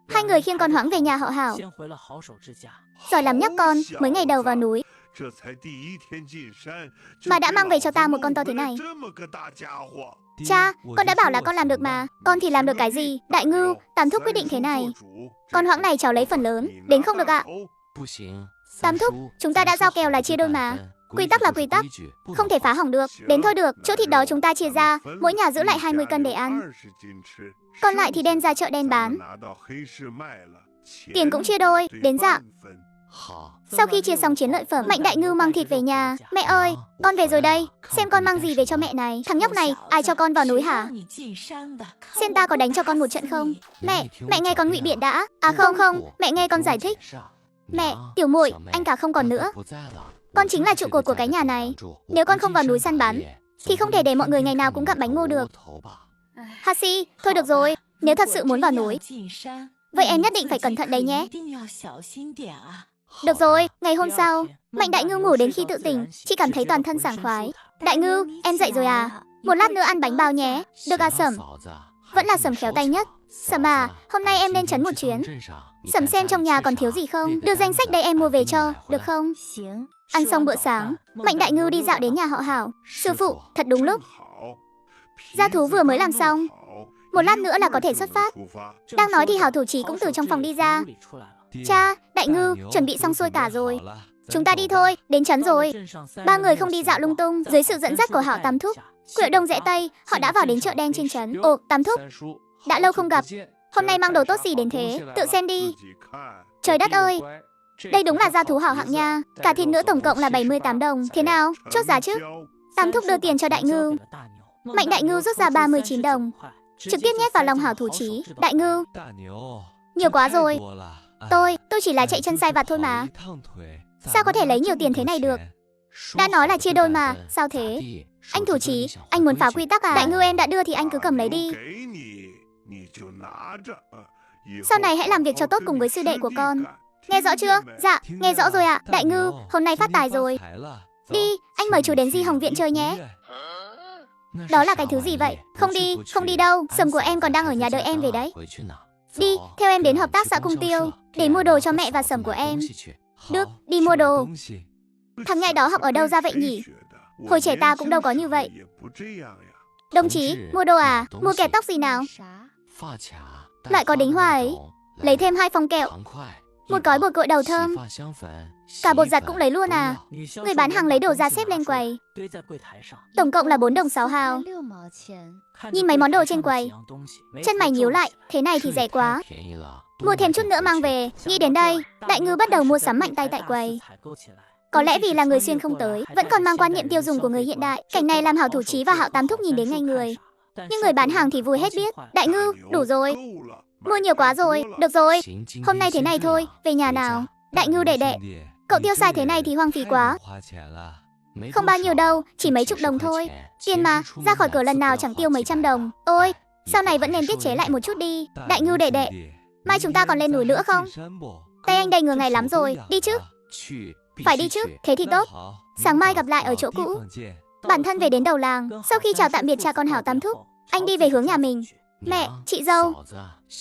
Hai người khiêng con hoáng về nhà họ Hảo. Giỏi lắm nhóc con, mới ngày đầu vào núi mà đã mang về cho ta một con to thế này. Cha, con đã bảo là con làm được mà. Con thì làm được cái gì? Đại Ngưu, Tam Thúc quyết định thế này. Con hoáng này cháu lấy phần lớn, đến không được ạ. Tam Thúc, chúng ta đã giao kèo là chia đôi mà. Quy tắc là quy tắc, không thể phá hỏng được. Đến thôi được, chỗ thịt đó chúng ta chia ra, mỗi nhà giữ lại 20 cân để ăn. Còn lại thì đem ra chợ đen bán. Tiền cũng chia đôi, đến dạ. Sau khi chia xong chiến lợi phẩm, Mạnh Đại Ngưu mang thịt về nhà. Mẹ ơi, con về rồi đây. Xem con mang gì về cho mẹ này. Thằng nhóc này, ai cho con vào núi hả? Xem ta có đánh cho con một trận không? Mẹ nghe con ngụy biện đã. À không, mẹ nghe con giải thích. Mẹ, tiểu muội, anh cả không còn nữa. Con chính là trụ cột của cái nhà này. Nếu con không vào núi săn bắn, thì không thể để mọi người ngày nào cũng gặm bánh ngô được. Hashi, thôi được rồi. Nếu thật sự muốn vào núi, vậy em nhất định phải cẩn thận đấy nhé. Được rồi, ngày hôm sau, Mạnh Đại Ngưu ngủ đến khi tự tỉnh, chỉ cảm thấy toàn thân sảng khoái. Đại Ngưu, em dậy rồi à? Một lát nữa ăn bánh bao nhé. Được à Sẩm? Vẫn là Sẩm khéo tay nhất. Sẩm à, hôm nay em lên trấn một chuyến. Sẩm xem trong nhà còn thiếu gì không? Đưa danh sách đây em mua về cho, được không? Ăn xong bữa sáng, Mạnh Đại Ngưu đi dạo đến nhà họ Hảo. Sư phụ, thật đúng lúc. Gia thú vừa mới làm xong, một lát nữa là có thể xuất phát. Đang nói thì Hảo thủ trí cũng từ trong phòng đi ra. Cha, Đại Ngưu, chuẩn bị xong xuôi cả rồi. Chúng ta đi thôi, đến trấn rồi. Ba người không đi dạo lung tung, dưới sự dẫn dắt của Hảo Tam Thúc. Quẹo đông rẽ tây, họ đã vào đến chợ đen trên trấn. Ồ, Tam Thúc, đã lâu không gặp. Hôm nay mang đồ tốt gì đến thế? Tự xem đi. Trời đất ơi, đây đúng là gia thú hảo hạng nha. Cả thịt nữa tổng cộng là 78 đồng. Thế nào, chốt giá chứ? Tam Thúc đưa tiền cho Đại Ngưu. Mạnh Đại Ngưu rút ra 39 đồng, trực tiếp nhét vào lòng Hảo thủ trí. Đại Ngưu, nhiều quá rồi. Tôi chỉ là chạy chân sai vặt thôi mà. Sao có thể lấy nhiều tiền thế này được? Đã nói là chia đôi mà, sao thế? Anh thủ trí, anh muốn phá quy tắc à? Đại Ngưu em đã đưa thì anh cứ cầm lấy đi. Sau này hãy làm việc cho tốt cùng với sư đệ của con. Nghe rõ chưa? Dạ, nghe rõ rồi ạ. Đại Ngưu, hôm nay phát tài rồi. Đi, anh mời chú đến Di Hồng Viện chơi nhé. Đó là cái thứ gì vậy? Không đi đâu. Sầm của em còn đang ở nhà đợi em về đấy. Đi, theo em đến hợp tác xã Cung Tiêu để mua đồ cho mẹ và Sầm của em. Được, đi mua đồ. Thằng nhãi đó học ở đâu ra vậy nhỉ? Hồi trẻ ta cũng đâu có như vậy. Đồng chí, mua đồ à? Mua kẹp tóc gì nào? Loại có đính hoa ấy. Lấy thêm 2 phong kẹo, một gói bột gội đầu thơm. Cả bột giặt cũng lấy luôn à? Người bán hàng lấy đồ ra xếp lên quầy. Tổng cộng là 4 đồng 6 hào. Nhìn mấy món đồ trên quầy, chân mày nhíu lại. Thế này thì rẻ quá. Mua thêm chút nữa mang về. Nghĩ đến đây, Đại Ngưu bắt đầu mua sắm mạnh tay tại quầy. Có lẽ vì là người xuyên không tới, vẫn còn mang quan niệm tiêu dùng của người hiện đại. Cảnh này làm Hảo thủ trí và Hạo Tam Thúc nhìn đến ngay người. Nhưng người bán hàng thì vui hết biết. Đại Ngưu, đủ rồi. Mua nhiều quá rồi. Được rồi, hôm nay thế này thôi, về nhà nào. Đại Ngưu đệ, cậu tiêu xài thế này thì hoang phí quá. Không bao nhiêu đâu, chỉ mấy chục đồng thôi. Tiền mà, ra khỏi cửa lần nào chẳng tiêu mấy trăm đồng. Ôi, sau này vẫn nên tiết chế lại một chút đi. Đại Ngưu đệ, mai chúng ta còn lên núi nữa không? Tay anh đầy ngừa ngày lắm rồi, đi chứ. Phải đi chứ, thế thì tốt. Sáng mai gặp lại ở chỗ cũ. Bản thân về đến đầu làng, sau khi chào tạm biệt cha con Hảo Tam Thúc, anh đi về hướng nhà mình. Mẹ, chị dâu.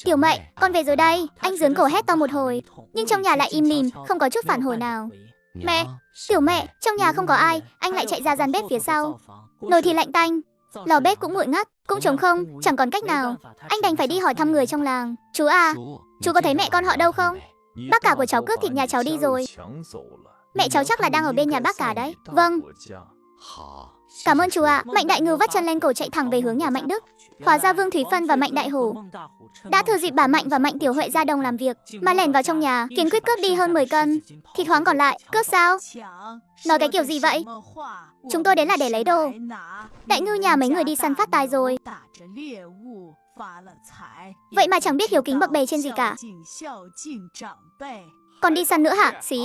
Tiểu Mệnh, con về rồi đây. Anh giớn cổ hét to một hồi, nhưng trong nhà lại im lìm, không có chút phản hồi nào. Mẹ, Tiểu Mẹ, trong nhà không có ai, anh lại chạy ra gian bếp phía sau. Nồi thì lạnh tanh, lò bếp cũng nguội ngắt, cũng trống không, chẳng còn cách nào. Anh đành phải đi hỏi thăm người trong làng. Chú à, chú có thấy mẹ con họ đâu không? Bác cả của cháu cướp thịt nhà cháu đi rồi. Mẹ cháu chắc là đang ở bên nhà bác cả đấy. Vâng. Cảm ơn chú ạ. Mạnh Đại Ngưu vắt chân lên cổ chạy thẳng về hướng nhà Mạnh Đức. Hóa ra Vương Thúy Phân và Mạnh Đại Hổ đã thừa dịp bà Mạnh và Mạnh Tiểu Huệ ra đồng làm việc mà lẻn vào trong nhà, kiên quyết cướp đi hơn 10 cân thịt hoáng còn lại. Cướp sao? Nói cái kiểu gì vậy? Chúng tôi đến là để lấy đồ. Đại Ngưu nhà mấy người đi săn phát tài rồi, vậy mà chẳng biết hiếu kính bậc bề trên gì cả. Còn đi săn nữa hả? Xí.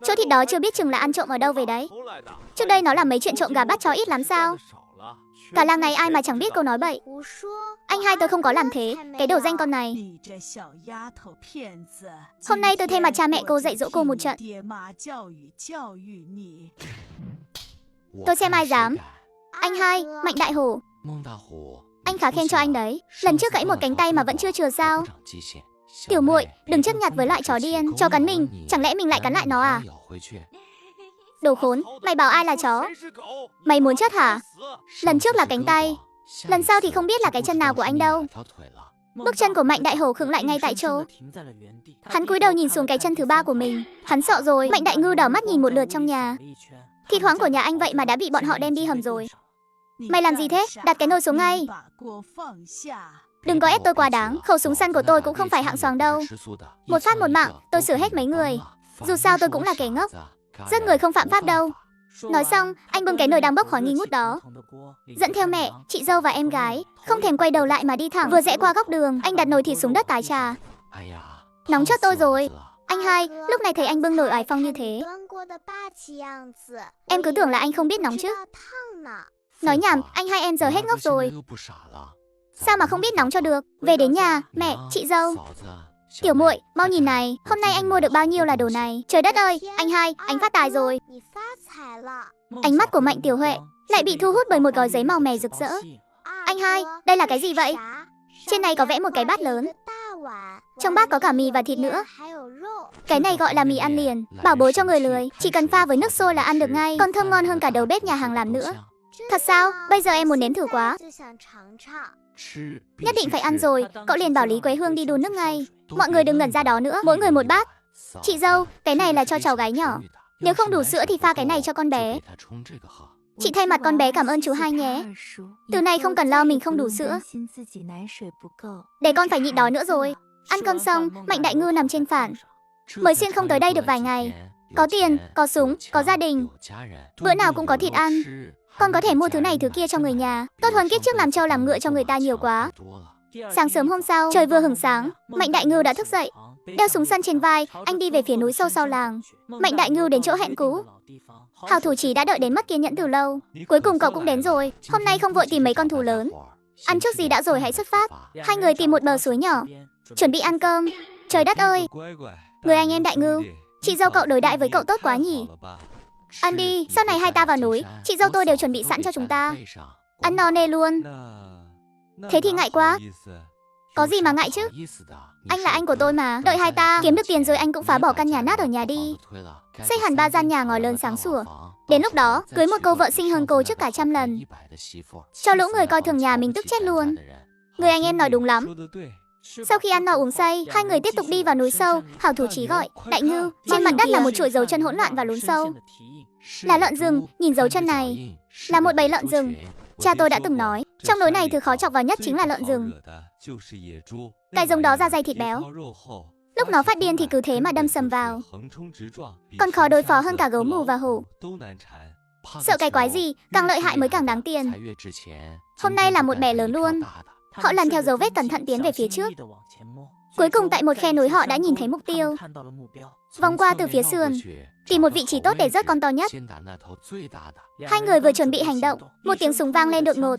Chỗ thịt đó chưa biết chừng là ăn trộm ở đâu về đấy. Trước đây nó làm mấy chuyện trộm gà bắt chó ít lắm sao? Cả làng này ai mà chẳng biết câu nói bậy. Anh hai tôi không có làm thế, cái đồ danh con này. Hôm nay tôi thay mặt cha mẹ cô dạy dỗ cô một trận. Tôi xem ai dám. Anh hai, Mạnh Đại Hổ, anh khá khen cho anh đấy. Lần trước gãy một cánh tay mà vẫn chưa chừa sao? Tiểu muội, đừng chấp nhặt với loại chó điên. Chó cắn mình, chẳng lẽ mình lại cắn lại nó à? Đồ khốn, mày bảo ai là chó? Mày muốn chết hả? Lần trước là cánh tay, lần sau thì không biết là cái chân nào của anh đâu. Bước chân của Mạnh Đại Hổ khựng lại ngay tại chỗ. Hắn cúi đầu nhìn xuống cái chân thứ 3 của mình. Hắn sợ rồi. Mạnh Đại Ngưu đảo mắt nhìn một lượt trong nhà. Thịt hoáng của nhà anh vậy mà đã bị bọn họ đem đi hầm rồi. Mày làm gì thế? Đặt cái nồi xuống ngay. Đừng có ép tôi quá đáng. Khẩu súng săn của tôi cũng không phải hạng xoàng đâu. Một phát một mạng, tôi xử hết mấy người. Dù sao tôi cũng là kẻ ngốc. Giết người không phạm pháp đâu. Nói xong, anh bưng cái nồi đang bốc khói nghi ngút đó, dẫn theo mẹ, chị dâu và em gái, không thèm quay đầu lại mà đi thẳng. Vừa rẽ qua góc đường, anh đặt nồi thịt xuống đất tái trà. Nóng chết tôi rồi. Anh hai, lúc này thấy anh bưng nồi oải phong như thế, em cứ tưởng là anh không biết nóng chứ. Nói nhảm, anh hai em giờ hết ngốc rồi. Sao mà không biết nóng cho được. Về đến nhà, mẹ, chị dâu, tiểu muội, mau nhìn này, hôm nay anh mua được bao nhiêu là đồ này. Trời đất ơi, anh hai, anh phát tài rồi. Ánh mắt của Mạnh Tiểu Huệ lại bị thu hút bởi một gói giấy màu mè rực rỡ. Anh hai, đây là cái gì vậy? Trên này có vẽ một cái bát lớn, trong bát có cả mì và thịt nữa. Cái này gọi là mì ăn liền, bảo bối cho người lười, chỉ cần pha với nước sôi là ăn được ngay, còn thơm ngon hơn cả đầu bếp nhà hàng làm nữa. Thật sao? Bây giờ em muốn nếm thử quá. Nhất định phải ăn rồi. Cậu liền bảo Lý Quế Hương đi đun nước ngay. Mọi người đừng ngẩn ra đó nữa, mỗi người một bát. Chị dâu, cái này là cho cháu gái nhỏ, nếu không đủ sữa thì pha cái này cho con bé. Chị thay mặt con bé cảm ơn chú hai nhé. Từ nay không cần lo mình không đủ sữa, để con phải nhịn đói nữa rồi. Ăn cơm xong, Mạnh Đại Ngư nằm trên phản. Mới Xuyên không tới đây được vài ngày, có tiền, có súng, có gia đình, bữa nào cũng có thịt ăn. Con có thể mua thứ này thứ kia cho người nhà, tốt hơn kiếp trước làm trâu làm ngựa cho người ta nhiều quá. Sáng sớm hôm sau, trời vừa hửng sáng, Mạnh Đại Ngưu đã thức dậy, đeo súng săn trên vai, anh đi về phía núi sâu sau làng. Mạnh Đại Ngưu đến chỗ hẹn cũ. Hào Thủ Chí đã đợi đến mất kiên nhẫn từ lâu. Cuối cùng cậu cũng đến rồi. Hôm nay không vội tìm mấy con thú lớn, ăn trước gì đã rồi hãy xuất phát. Hai người tìm một bờ suối nhỏ, chuẩn bị ăn cơm. Trời đất ơi, người anh em Đại Ngưu, chị dâu cậu đối đãi với cậu tốt quá nhỉ. Ăn đi, sau này hai ta vào núi, chị dâu tôi đều chuẩn bị sẵn cho chúng ta. Ăn no nê luôn. Thế thì ngại quá. Có gì mà ngại chứ, anh là anh của tôi mà. Đợi hai ta kiếm được tiền rồi anh cũng phá bỏ căn nhà nát ở nhà đi, xây hẳn 3 gian nhà ngói lớn sáng sủa. Đến lúc đó, cưới một cô vợ xinh hơn cô trước cả 100 lần, cho lũ người coi thường nhà mình tức chết luôn. Người anh em nói đúng lắm. Sau khi ăn no uống say, hai người tiếp tục đi vào núi sâu. Hào Thủ Chí gọi, Đại Ngưu, trên mặt đất là một chuỗi dấu chân hỗn loạn và lún sâu. Là lợn rừng, nhìn dấu chân này, là một bầy lợn rừng. Cha tôi đã từng nói, trong núi này thứ khó chọc vào nhất chính là lợn rừng. Cái giống đó da dày thịt béo, lúc nó phát điên thì cứ thế mà đâm sầm vào, còn khó đối phó hơn cả gấu mù và hổ. Sợ cái quái gì, càng lợi hại mới càng đáng tiền. Hôm nay là một bè lớn luôn. Họ lần theo dấu vết cẩn thận tiến về phía trước. Cuối cùng tại một khe núi họ đã nhìn thấy mục tiêu. Vòng qua từ phía sườn, tìm một vị trí tốt để rớt con to nhất. Hai người vừa chuẩn bị hành động, một tiếng súng vang lên đột ngột,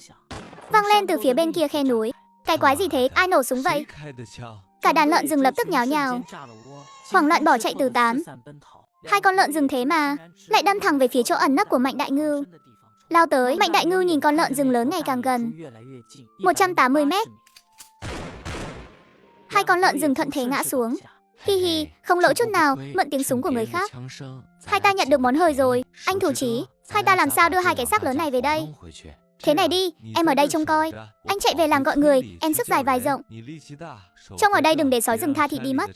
vang lên từ phía bên kia khe núi. Cái quái gì thế, ai nổ súng vậy? Cả đàn lợn rừng lập tức nháo nhào, hoảng loạn bỏ chạy tứ tán. Hai con lợn rừng thế mà lại đâm thẳng về phía chỗ ẩn nấp của Mạnh Đại Ngưu. Lao tới, Mạnh Đại Ngưu nhìn con lợn rừng lớn ngày càng gần, 180 mét. Hai con lợn rừng thuận thế ngã xuống. Hi hi, không lỗ chút nào, mượn tiếng súng của người khác. Hai ta nhận được món hời rồi. Anh Thủ Chí, hai ta làm sao đưa hai cái xác lớn này về đây? Thế này đi, em ở đây trông coi, anh chạy về làng gọi người, em sức dài vai rộng, trông ở đây đừng để sói rừng tha thịt đi mất.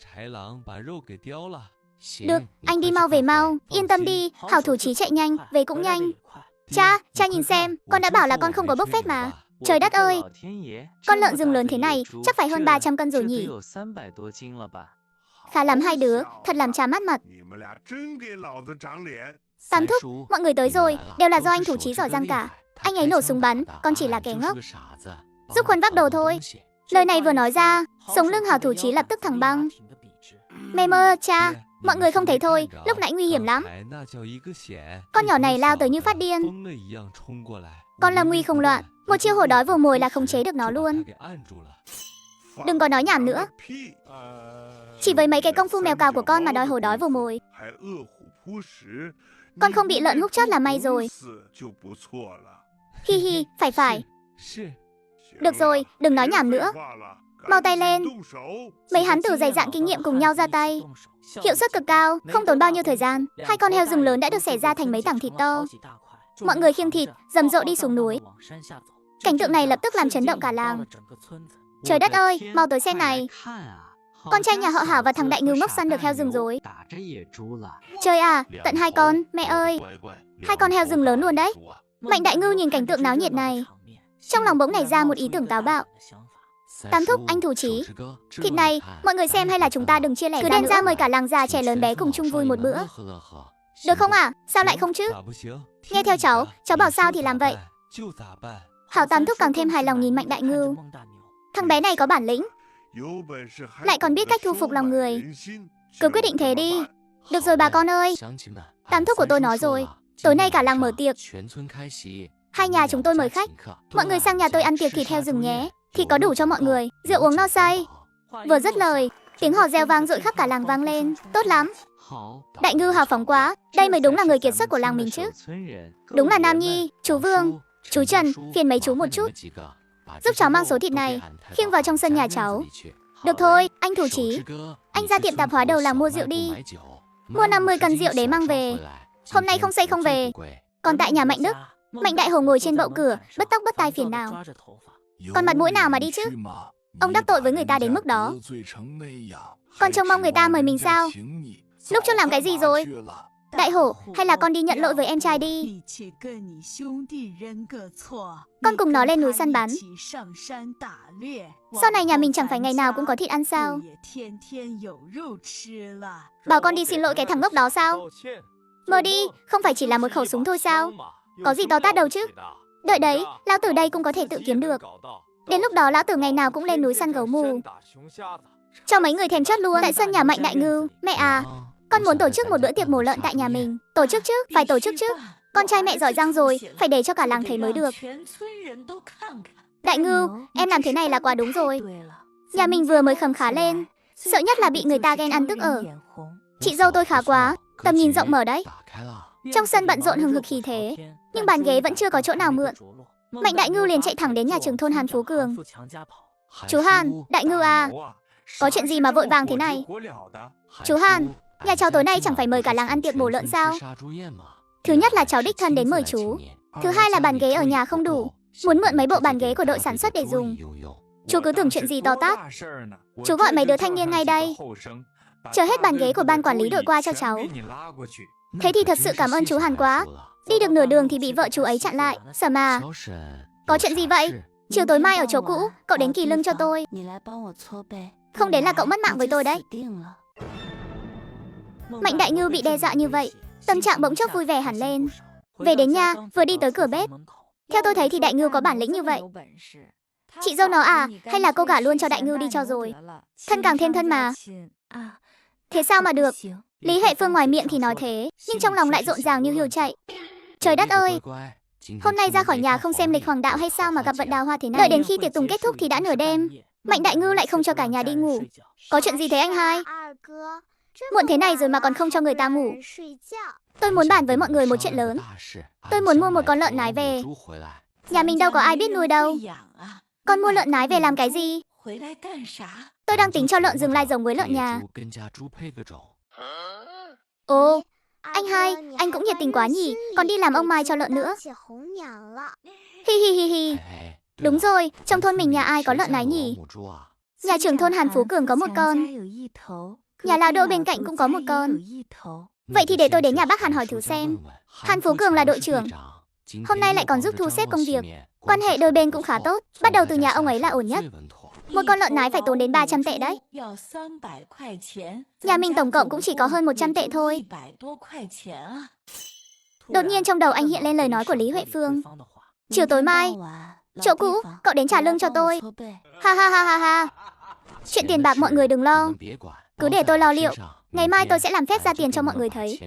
Được, anh đi mau về mau, yên tâm đi. Hào Thủ Chí chạy nhanh, về cũng nhanh. Cha nhìn xem, con đã bảo là con không có bốc phét mà. Trời đất ơi, con lợn rừng lớn thế này chắc phải hơn 300 cân rồi nhỉ. Khá lắm hai đứa, thật làm cha mát mặt. Tám thúc, mọi người tới rồi, đều là do anh Thủ Chí giỏi giang cả. Anh ấy nổ súng bắn, con chỉ là kẻ ngốc, giúp Khuân vác đồ thôi. Lời này vừa nói ra, sống lưng Hào Thủ Chí lập tức thẳng băng. Mê mơ, cha, mọi người không thấy thôi, lúc nãy nguy hiểm lắm. Con nhỏ này lao tới như phát điên. Con lâm nguy không loạn, một chiêu hổ đói vồ mồi là khống chế được nó luôn. Đừng có nói nhảm nữa. Chỉ với mấy cái công phu mèo cào của con mà đòi hổ đói vồ mồi, con không bị lợn húc chót là may rồi. Hi hi, phải. Được rồi, đừng nói nhảm nữa, mau tay lên. Mấy hán tử dày dạn kinh nghiệm cùng nhau ra tay, hiệu suất cực cao, không tốn bao nhiêu thời gian. Hai con heo rừng lớn đã được xẻ ra thành mấy tảng thịt to. Mọi người khiêng thịt, rầm rộ đi xuống núi. Cảnh tượng này lập tức làm chấn động cả làng. Trời đất ơi, mau tới xem này. Con trai nhà họ Hảo và thằng Đại Ngưu ngốc săn được heo rừng rồi. Trời à, tận 2 con, mẹ ơi. 2 con heo rừng lớn luôn đấy. Mạnh Đại Ngưu nhìn cảnh tượng náo nhiệt này, trong lòng bỗng nảy ra một ý tưởng táo bạo. Tám thúc, anh thủ chí. Thịt này, mọi người xem hay là chúng ta đừng chia lẻ, cứ đem ra mời cả làng già trẻ lớn bé cùng chung vui một bữa. Được không ạ? Sao lại không chứ? Nghe theo cháu bảo sao thì làm vậy. Hảo Tám thúc càng thêm hài lòng nhìn Mạnh Đại Ngưu. Thằng bé này có bản lĩnh, lại còn biết cách thu phục lòng người. Cứ quyết định thế đi. Được rồi bà con ơi. Tám thúc của tôi nói rồi, tối nay cả làng mở tiệc. Hai nhà chúng tôi mời khách. Mọi người sang nhà tôi ăn tiệc thịt heo rừng nhé. Thịt có đủ cho mọi người, rượu uống no say. Vừa dứt lời, tiếng hò reo vang dội khắp cả làng vang lên. Tốt lắm. Đại Ngưu hào phóng quá, đây mới đúng là người kiệt xuất của làng mình chứ. Đúng là Nam Nhi, chú Vương, chú Trần, phiền mấy chú một chút, giúp cháu mang số thịt này khiêng vào trong sân nhà cháu. Được thôi, anh thủ chí, anh ra tiệm tạp hóa đầu làng mua rượu đi. Mua 50 cân rượu để mang về. Hôm nay không say không về. Còn tại nhà Mạnh Đức, Mạnh Đại Hổ ngồi trên bậu cửa, bứt tóc bứt tai phiền nào. Còn mặt mũi nào mà đi chứ? Ông đắc tội với người ta đến mức đó, còn trông mong người ta mời mình sao? Lúc trước làm cái gì rồi? Đại Hổ, hay là con đi nhận lỗi với em trai đi. Con cùng nó lên núi săn bắn. Sau này nhà mình chẳng phải ngày nào cũng có thịt ăn sao? Bảo con đi xin lỗi cái thằng ngốc đó sao? Mơ đi, không phải chỉ là một khẩu súng thôi sao? Có gì to tát đâu chứ. Đợi đấy, lão tử đây cũng có thể tự kiếm được. Đến lúc đó lão tử ngày nào cũng lên núi săn gấu mù, cho mấy người thèm chót luôn. Tại sân nhà Mạnh Đại Ngưu. Mẹ à, con muốn tổ chức một bữa tiệc mổ lợn tại nhà mình. Tổ chức chứ, phải tổ chức chứ. Con trai mẹ giỏi giang rồi, phải để cho cả làng thấy mới được. Đại Ngưu, em làm thế này là quá đúng rồi. Nhà mình vừa mới khấm khá lên, sợ nhất là bị người ta ghen ăn tức ở. Chị dâu tôi khá quá, tầm nhìn rộng mở đấy. Trong sân bận rộn hừng hực khí thế, nhưng bàn ghế vẫn chưa có chỗ nào mượn. Mạnh Đại Ngưu liền chạy thẳng đến nhà trường thôn Hàn Phú Cường. Chú Hàn, Đại Ngưu à, có chuyện gì mà vội vàng thế này? Chú Hàn, nhà cháu tối nay chẳng phải mời cả làng ăn tiệc mổ lợn sao? Thứ nhất là cháu đích thân đến mời chú. Thứ hai là bàn ghế ở nhà không đủ, muốn mượn mấy bộ bàn ghế của đội sản xuất để dùng. Chú cứ tưởng chuyện gì to tát. Chú gọi mấy đứa thanh niên ngay đây, chờ hết bàn ghế của ban quản lý đội qua cho cháu. Thế thì thật sự cảm ơn chú Hàn quá. Đi được nửa đường thì bị vợ chú ấy chặn lại. Sầm à, có chuyện gì vậy? Chiều tối mai ở chỗ cũ, cậu đến kỳ lưng cho tôi. Không đến là cậu mất mạng với tôi đấy. Mạnh Đại Ngưu bị đe dọa như vậy, tâm trạng bỗng chốc vui vẻ hẳn lên. Về đến nhà, vừa đi tới cửa bếp, theo tôi thấy thì Đại Ngưu có bản lĩnh như vậy. Chị dâu nó à, hay là cô gả luôn cho Đại Ngưu đi cho rồi. Thân càng thêm thân mà. Thế sao mà được? Lý Huệ Phương ngoài miệng thì nói thế, nhưng trong lòng lại rộn ràng như hiêu chạy. Trời đất ơi, hôm nay ra khỏi nhà không xem lịch hoàng đạo hay sao mà gặp vận đào hoa thế này. Đợi đến khi tiệc tùng kết thúc thì đã nửa đêm. Mạnh Đại Ngưu lại không cho cả nhà đi ngủ. Có chuyện gì thế anh hai? Muộn thế này rồi mà còn không cho người ta ngủ. Tôi muốn bàn với mọi người một chuyện lớn. Tôi muốn mua một con lợn nái về. Nhà mình đâu có ai biết nuôi đâu. Con mua lợn nái về làm cái gì? Tôi đang tính cho lợn rừng lai giống với lợn nhà. Ồ, anh hai, anh cũng nhiệt tình quá nhỉ. Còn đi làm ông Mai cho lợn nữa. Hi hi hi hi. Đúng rồi, trong thôn mình nhà ai có lợn nái nhỉ? Nhà trưởng thôn Hàn Phú Cường có một con. Nhà lão Đỗ bên cạnh cũng có một con. Vậy thì để tôi đến nhà bác Hàn hỏi thử xem. Hàn Phú Cường là đội trưởng, hôm nay lại còn giúp thu xếp công việc. Quan hệ đôi bên cũng khá tốt. Bắt đầu từ nhà ông ấy là ổn nhất. Một con lợn nái phải tốn đến 300 tệ đấy. Nhà mình tổng cộng cũng chỉ có hơn 100 tệ thôi. Đột nhiên trong đầu anh hiện lên lời nói của Lý Huệ Phương. Chiều tối mai, chỗ cũ, cậu đến trả lương cho tôi. Ha ha ha ha ha. Chuyện tiền bạc mọi người đừng lo, cứ để tôi lo liệu. Ngày mai tôi sẽ làm phép ra tiền cho mọi người thấy.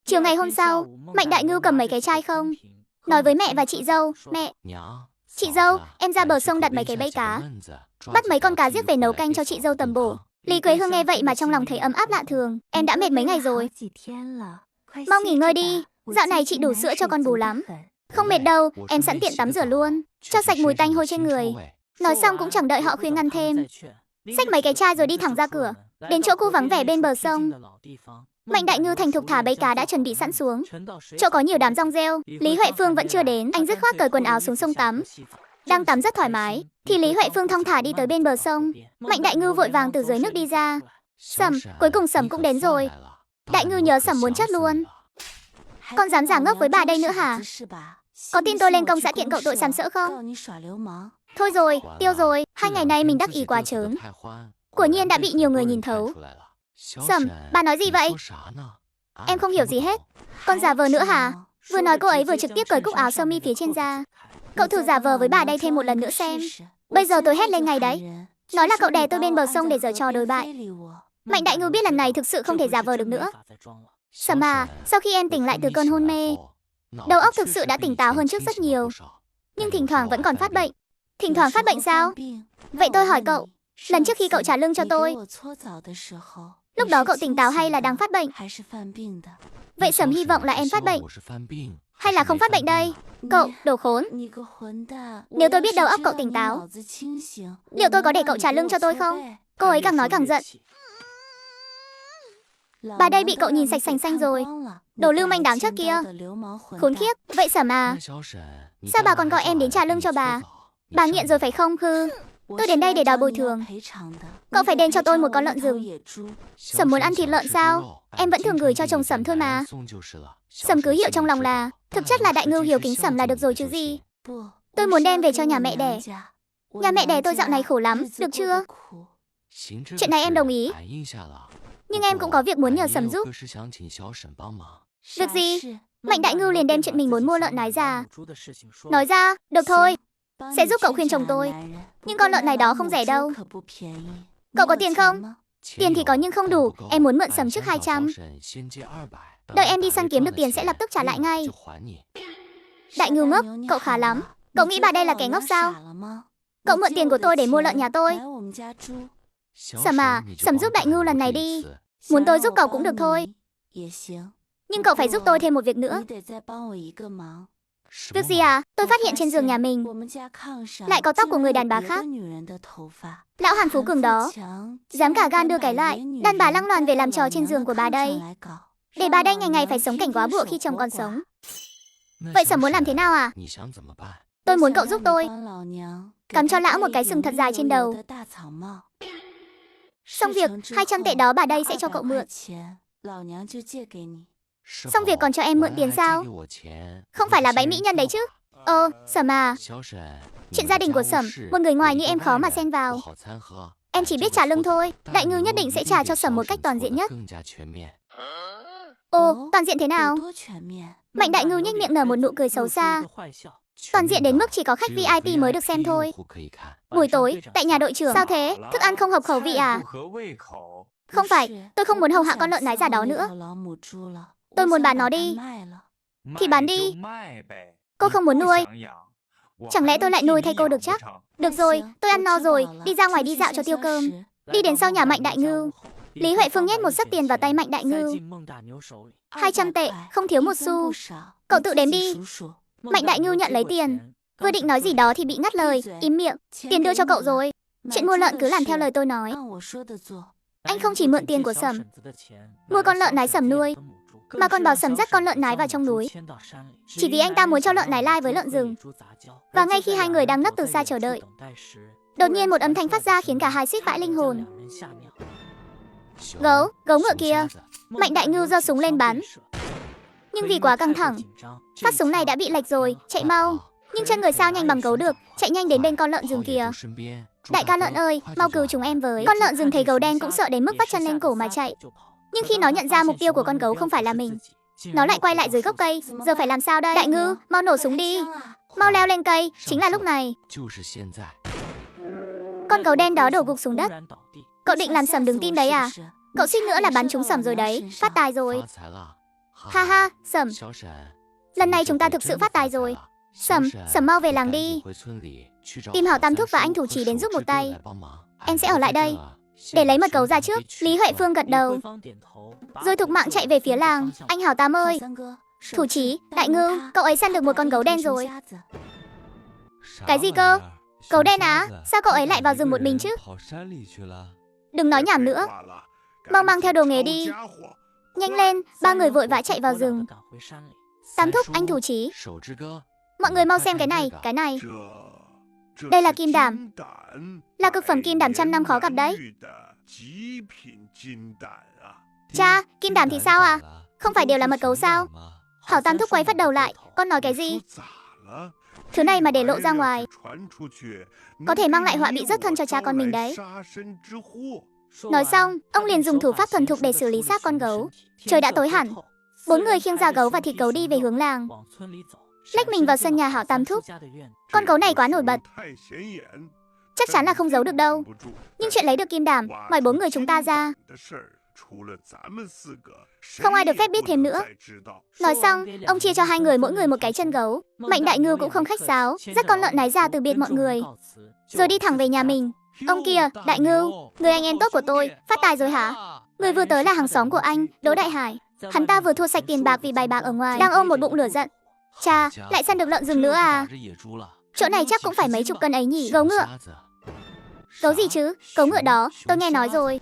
Chiều ngày hôm sau, Mạnh Đại Ngưu cầm mấy cái chai không, nói với mẹ và chị dâu. Mẹ, chị dâu, em ra bờ sông đặt mấy cái bẫy cá, bắt mấy con cá giết về nấu canh cho chị dâu tầm bổ. Lý Quế Hương nghe vậy mà trong lòng thấy ấm áp lạ thường. Em đã mệt mấy ngày rồi, mau nghỉ ngơi đi. Dạo này chị đủ sữa cho con bù lắm. Không mệt đâu, em sẵn tiện tắm rửa luôn, cho sạch mùi tanh hôi trên người. Nói xong cũng chẳng đợi họ khuyên ngăn thêm, xách mấy cái chai rồi đi thẳng ra cửa, đến chỗ khu vắng vẻ bên bờ sông. Mạnh Đại Ngưu thành thục thả bẫy cá đã chuẩn bị sẵn xuống. Chỗ có nhiều đám rong rêu, Lý Huệ Phương vẫn chưa đến. Anh dứt khoát cởi quần áo xuống sông tắm. Đang tắm rất thoải mái thì Lý Huệ Phương thong thả đi tới bên bờ sông. Mạnh Đại Ngưu vội vàng từ dưới nước đi ra. Sầm, cuối cùng Sầm cũng đến rồi. Đại Ngưu nhớ Sầm muốn chết luôn. Con dám giả ngốc với bà đây nữa hả? Có tin tôi lên công sẽ kiện cậu tội sàm sỡ không? Thôi rồi, tiêu rồi, 2 ngày nay mình đắc ý quá trớn. Quả nhiên đã bị nhiều người nhìn thấu. Sầm, bà nói gì vậy? Em không hiểu gì hết. Con giả vờ nữa hả? Vừa nói cô ấy vừa trực tiếp cởi cúc áo sơ mi phía trên ra. Cậu thử giả vờ với bà đây thêm một lần nữa xem. Bây giờ tôi hét lên ngay đấy. Nói là cậu đè tôi bên bờ sông để giở trò đồi bại. Mạnh Đại Ngưu biết lần này thực sự không thể giả vờ được nữa. Sầm à, sau khi em tỉnh lại từ cơn hôn mê, đầu óc thực sự đã tỉnh táo hơn trước rất nhiều. Nhưng thỉnh thoảng vẫn còn phát bệnh. Thỉnh thoảng phát bệnh sao? Vậy tôi hỏi cậu, lần trước khi cậu trả lương cho tôi, lúc đó cậu tỉnh táo hay là đang phát bệnh? Vậy Sầm hy vọng là em phát bệnh. Hay là không phát bệnh đây? Cậu, đồ khốn. Nếu tôi biết đầu óc cậu tỉnh táo, liệu tôi có để cậu trả lương cho tôi không? Cô ấy càng nói càng giận. Bà đây bị cậu nhìn sạch sành xanh rồi. Đồ lưu manh đáng trước kia. Khốn khiếp. Vậy Sầm à, sao bà còn gọi em đến trả lương cho bà? Bà nghiện rồi phải không? Hư. Tôi đến đây để đòi bồi thường. Cậu phải đền cho tôi một con lợn rừng. Sầm muốn ăn thịt lợn sao? Em vẫn thường gửi cho chồng Sầm thôi mà. Sầm cứ hiểu trong lòng là thực chất là Đại Ngưu hiểu kính Sầm là được rồi chứ gì. Tôi muốn đem về cho nhà mẹ đẻ. Nhà mẹ đẻ tôi dạo này khổ lắm, được chưa? Chuyện này em đồng ý. Nhưng em cũng có việc muốn nhờ Sầm giúp. Việc gì? Mạnh Đại Ngưu liền đem chuyện mình muốn mua lợn nói ra. Nói ra, được thôi. Sẽ giúp cậu khuyên chồng tôi. Nhưng con lợn này đó không rẻ đâu. Cậu có tiền không? Tiền thì có nhưng không đủ. Em muốn mượn Sầm trước 200. Đợi em đi săn kiếm được tiền sẽ lập tức trả lại ngay. Đại Ngưu ngốc, cậu khá lắm. Cậu nghĩ bà đây là kẻ ngốc sao? Cậu mượn tiền của tôi để mua lợn nhà tôi. Sầm à, Sầm giúp Đại Ngưu lần này đi. Muốn tôi giúp cậu cũng được thôi. Nhưng cậu phải giúp tôi thêm một việc nữa. Việc gì à? Tôi phát hiện trên giường nhà mình lại có tóc của người đàn bà khác. Lão Hàn Phú Cường đó dám cả gan đưa cái loại đàn bà lăng loàn về làm trò trên giường của bà đây, để bà đây ngày ngày phải sống cảnh quá bụa khi chồng còn sống. Vậy Sầm muốn làm thế nào à? Tôi muốn cậu giúp tôi cắm cho lão một cái sừng thật dài trên đầu. Xong việc 200 tệ đó bà đây sẽ cho cậu mượn. Xong việc còn cho em mượn tiền sao? Không phải là bẫy mỹ nhân đấy chứ? Sầm à, chuyện gia đình của Sầm, một người ngoài như em khó mà xen vào. Em chỉ biết trả lương thôi. Đại Ngưu nhất định sẽ trả cho Sầm một cách toàn diện nhất. Toàn diện thế nào? Mạnh Đại Ngưu nhếch miệng nở một nụ cười xấu xa. Toàn diện đến mức chỉ có khách VIP mới được xem thôi. Buổi tối, tại nhà đội trưởng. Sao thế? Thức ăn không hợp khẩu vị à? Không phải, tôi không muốn hầu hạ con lợn nái giả đó nữa. Tôi muốn bán nó đi. Thì bán đi. Cô không muốn nuôi. Chẳng lẽ tôi lại nuôi thay cô được chắc? Được rồi, tôi ăn no rồi, đi ra ngoài đi dạo cho tiêu cơm. Đi đến sau nhà Mạnh Đại Ngưu, Lý Huệ Phương nhét một xấp tiền vào tay Mạnh Đại Ngưu. 200 tệ, không thiếu một xu. Cậu tự đếm đi. Mạnh Đại Ngưu nhận lấy tiền. Vừa định nói gì đó thì bị ngắt lời, im miệng. Tiền đưa cho cậu rồi. Chuyện mua lợn cứ làm theo lời tôi nói. Anh không chỉ mượn tiền của Sầm mua con lợn nái Sầm nuôi, mà còn bảo Sầm dắt con lợn nái vào trong núi, chỉ vì anh ta muốn cho lợn nái lai với lợn rừng. Và ngay khi hai người đang nấp từ xa chờ đợi, đột nhiên một âm thanh phát ra khiến cả hai suýt vãi linh hồn. Gấu ngựa kia. Mạnh Đại Ngưu giơ súng lên bắn. Nhưng vì quá căng thẳng, phát súng này đã bị lệch rồi, chạy mau. Nhưng chân người sao nhanh bằng gấu được, chạy nhanh đến bên con lợn rừng kìa. Đại ca lợn ơi, mau cứu chúng em với. Con lợn rừng thấy gấu đen cũng sợ đến mức vắt chân lên cổ mà chạy. Nhưng khi nó nhận ra mục tiêu của con gấu không phải là mình, nó lại quay lại dưới gốc cây. Giờ phải làm sao đây? Đại Ngưu, mau nổ súng đi. Mau leo lên cây. Chính là lúc này, con gấu đen đó đổ gục xuống đất. Cậu định làm Sầm đứng tim đấy à? Cậu suýt nữa là bắn trúng Sầm rồi đấy. Phát tài rồi. Ha ha, Sầm, lần này chúng ta thực sự phát tài rồi. Sầm mau về làng đi. Tìm Hảo Tam Thúc và anh Thủ Chỉ đến giúp một tay. Em sẽ ở lại đây để lấy mật gấu ra trước. Lý Huệ Phương gật đầu, rồi thục mạng chạy về phía làng. Anh Hảo Tam ơi, Thủ Chỉ, Đại Ngưu, cậu ấy săn được một con gấu đen rồi. Cái gì cơ? Gấu đen á? Sao cậu ấy lại vào rừng một mình chứ? Đừng nói nhảm nữa, mau mang theo đồ nghề đi. Nhanh lên, ba người vội vã chạy vào rừng. Tam Thúc, anh Thủ Chỉ, mọi người mau xem cái này. Đây là kim đảm, là cực phẩm kim đảm trăm năm khó gặp đấy. Cha, kim đảm thì sao à? Không phải đều là mật gấu sao? Hảo Tam Thúc quay phát đầu lại, con nói cái gì? Thứ này mà để lộ ra ngoài, có thể mang lại họa bị rất thân cho cha con mình đấy. Nói xong, ông liền dùng thủ pháp thuần thục để xử lý xác con gấu. Trời đã tối hẳn. 4 người khiêng da gấu và thịt gấu đi về hướng làng. Lách mình vào sân nhà Hảo Tam Thúc. Con gấu này quá nổi bật, chắc chắn là không giấu được đâu. Nhưng chuyện lấy được kim đảm, ngoài 4 người chúng ta ra, không ai được phép biết thêm nữa. Nói xong, ông chia cho 2 người mỗi người một cái chân gấu. Mạnh Đại Ngưu cũng không khách sáo, dắt con lợn nái ra từ biệt mọi người, rồi đi thẳng về nhà mình. Ông kia, Đại Ngưu, người anh em tốt của tôi, phát tài rồi hả? Người vừa tới là hàng xóm của anh, Đỗ Đại Hải. Hắn ta vừa thua sạch tiền bạc vì bài bạc ở ngoài, đang ôm một bụng lửa giận. Cha, lại săn được lợn rừng nữa à? Chỗ này chắc cũng phải mấy chục cân ấy nhỉ. Gấu ngựa. Gấu gì chứ? Gấu ngựa đó, tôi nghe nói rồi.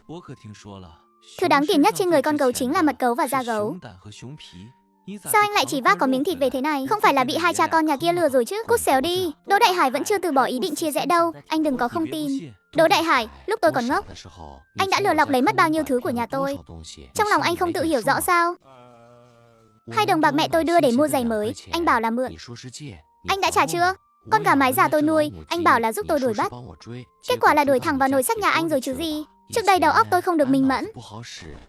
Thứ đáng tiền nhất trên người con gấu chính là mật gấu và da gấu. Sao anh lại chỉ vác có miếng thịt về thế này? Không phải là bị 2 cha con nhà kia lừa rồi chứ? Cút xéo đi. Đỗ Đại Hải vẫn chưa từ bỏ ý định chia rẽ đâu. Anh đừng có không tin. Đỗ Đại Hải, lúc tôi còn ngốc, anh đã lừa lọc lấy mất bao nhiêu thứ của nhà tôi. Trong lòng anh không tự hiểu rõ sao? 2 đồng bạc mẹ tôi đưa để mua giày mới, anh bảo là mượn. Anh đã trả chưa? Con gà mái già tôi nuôi, anh bảo là giúp tôi đuổi bắt. Kết quả là đuổi thẳng vào nồi sắt nhà anh rồi chứ gì. Trước đây đầu óc tôi không được minh mẫn,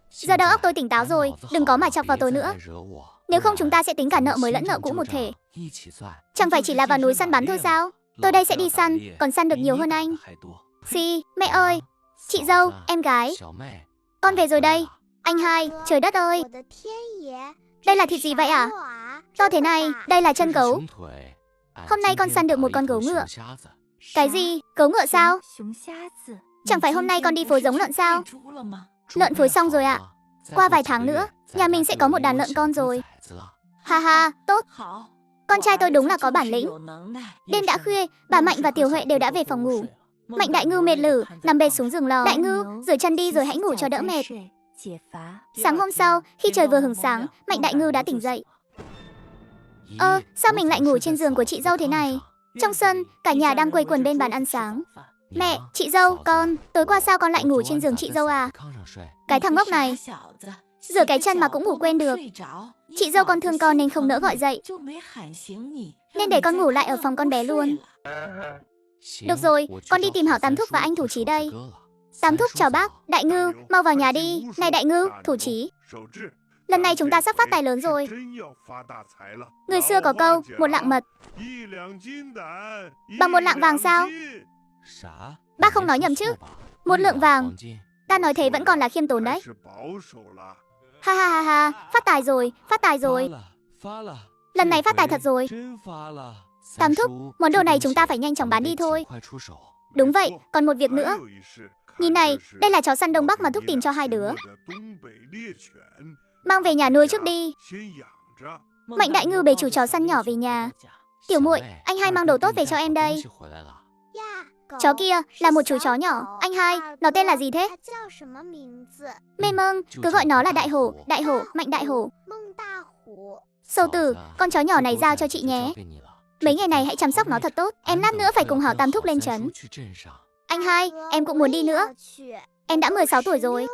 giờ đầu óc tôi tỉnh táo rồi. Đừng có mà chọc vào tôi nữa. Nếu không chúng ta sẽ tính cả nợ mới lẫn nợ cũ một thể. Chẳng phải chỉ là vào núi săn bắn thôi sao? Tôi đây sẽ đi săn, còn săn được nhiều hơn anh. Xì, mẹ ơi, chị dâu, em gái, con về rồi đây. Anh hai, trời đất ơi, đây là thịt gì vậy à? To thế này, đây là chân gấu. Hôm nay con săn được một con gấu ngựa. Cái gì? Gấu ngựa sao? Chẳng phải hôm nay con đi phối giống lợn sao? Lợn phối xong rồi ạ. Qua vài tháng nữa, nhà mình sẽ có một đàn lợn con rồi. Ha ha, tốt. Con trai tôi đúng là có bản lĩnh. Đêm đã khuya, bà Mạnh và Tiểu Huệ đều đã về phòng ngủ. Mạnh Đại Ngưu mệt lử, nằm bệt xuống giường lò. Đại Ngưu, rửa chân đi rồi hãy ngủ cho đỡ mệt. Sáng hôm sau, khi trời vừa hửng sáng, Mạnh Đại Ngưu đã tỉnh dậy. Sao mình lại ngủ trên giường của chị dâu thế này? Trong sân, cả nhà đang quây quần bên bàn ăn sáng. Mẹ, chị dâu, con, tối qua sao con lại ngủ trên giường chị dâu à? Cái thằng ngốc này, rửa cái chân mà cũng ngủ quên được. Chị dâu con thương con nên không nỡ gọi dậy, nên để con ngủ lại ở phòng con bé luôn. Được rồi, con đi tìm Hảo Tam Thúc và anh Thủ Chí đây. Tam Thúc chào bác. Đại Ngưu, mau vào nhà đi. Này Đại Ngưu, Thủ Chí, lần này chúng ta sắp phát tài lớn rồi. Người xưa có câu, một lạng mật bằng một lạng vàng sao? Bác không nói nhầm chứ? Một lượng vàng. Ta nói thế vẫn còn là khiêm tốn đấy. Ha ha ha ha, phát tài rồi, phát tài rồi. Lần này phát tài thật rồi. Tam Thúc, món đồ này chúng ta phải nhanh chóng bán đi thôi. Đúng vậy, còn một việc nữa. Nhìn này, đây là chó săn Đông Bắc mà Thúc tìm cho 2 đứa. Mang về nhà nuôi trước đi. Mạnh Đại Ngưu bế chú chó săn nhỏ về nhà. Tiểu muội, anh hai mang đồ tốt về cho em đây. Chó kia là một chú chó nhỏ. Anh hai, nó tên là gì thế? Mê mông, cứ gọi nó là Đại Hổ, Mạnh Đại Hổ. Sầu Tử, con chó nhỏ này giao cho chị nhé. Mấy ngày này hãy chăm sóc nó thật tốt. Em lát nữa phải cùng Hảo Tam Thúc lên trấn. Anh hai, em cũng muốn đi nữa. Em đã 16 tuổi rồi,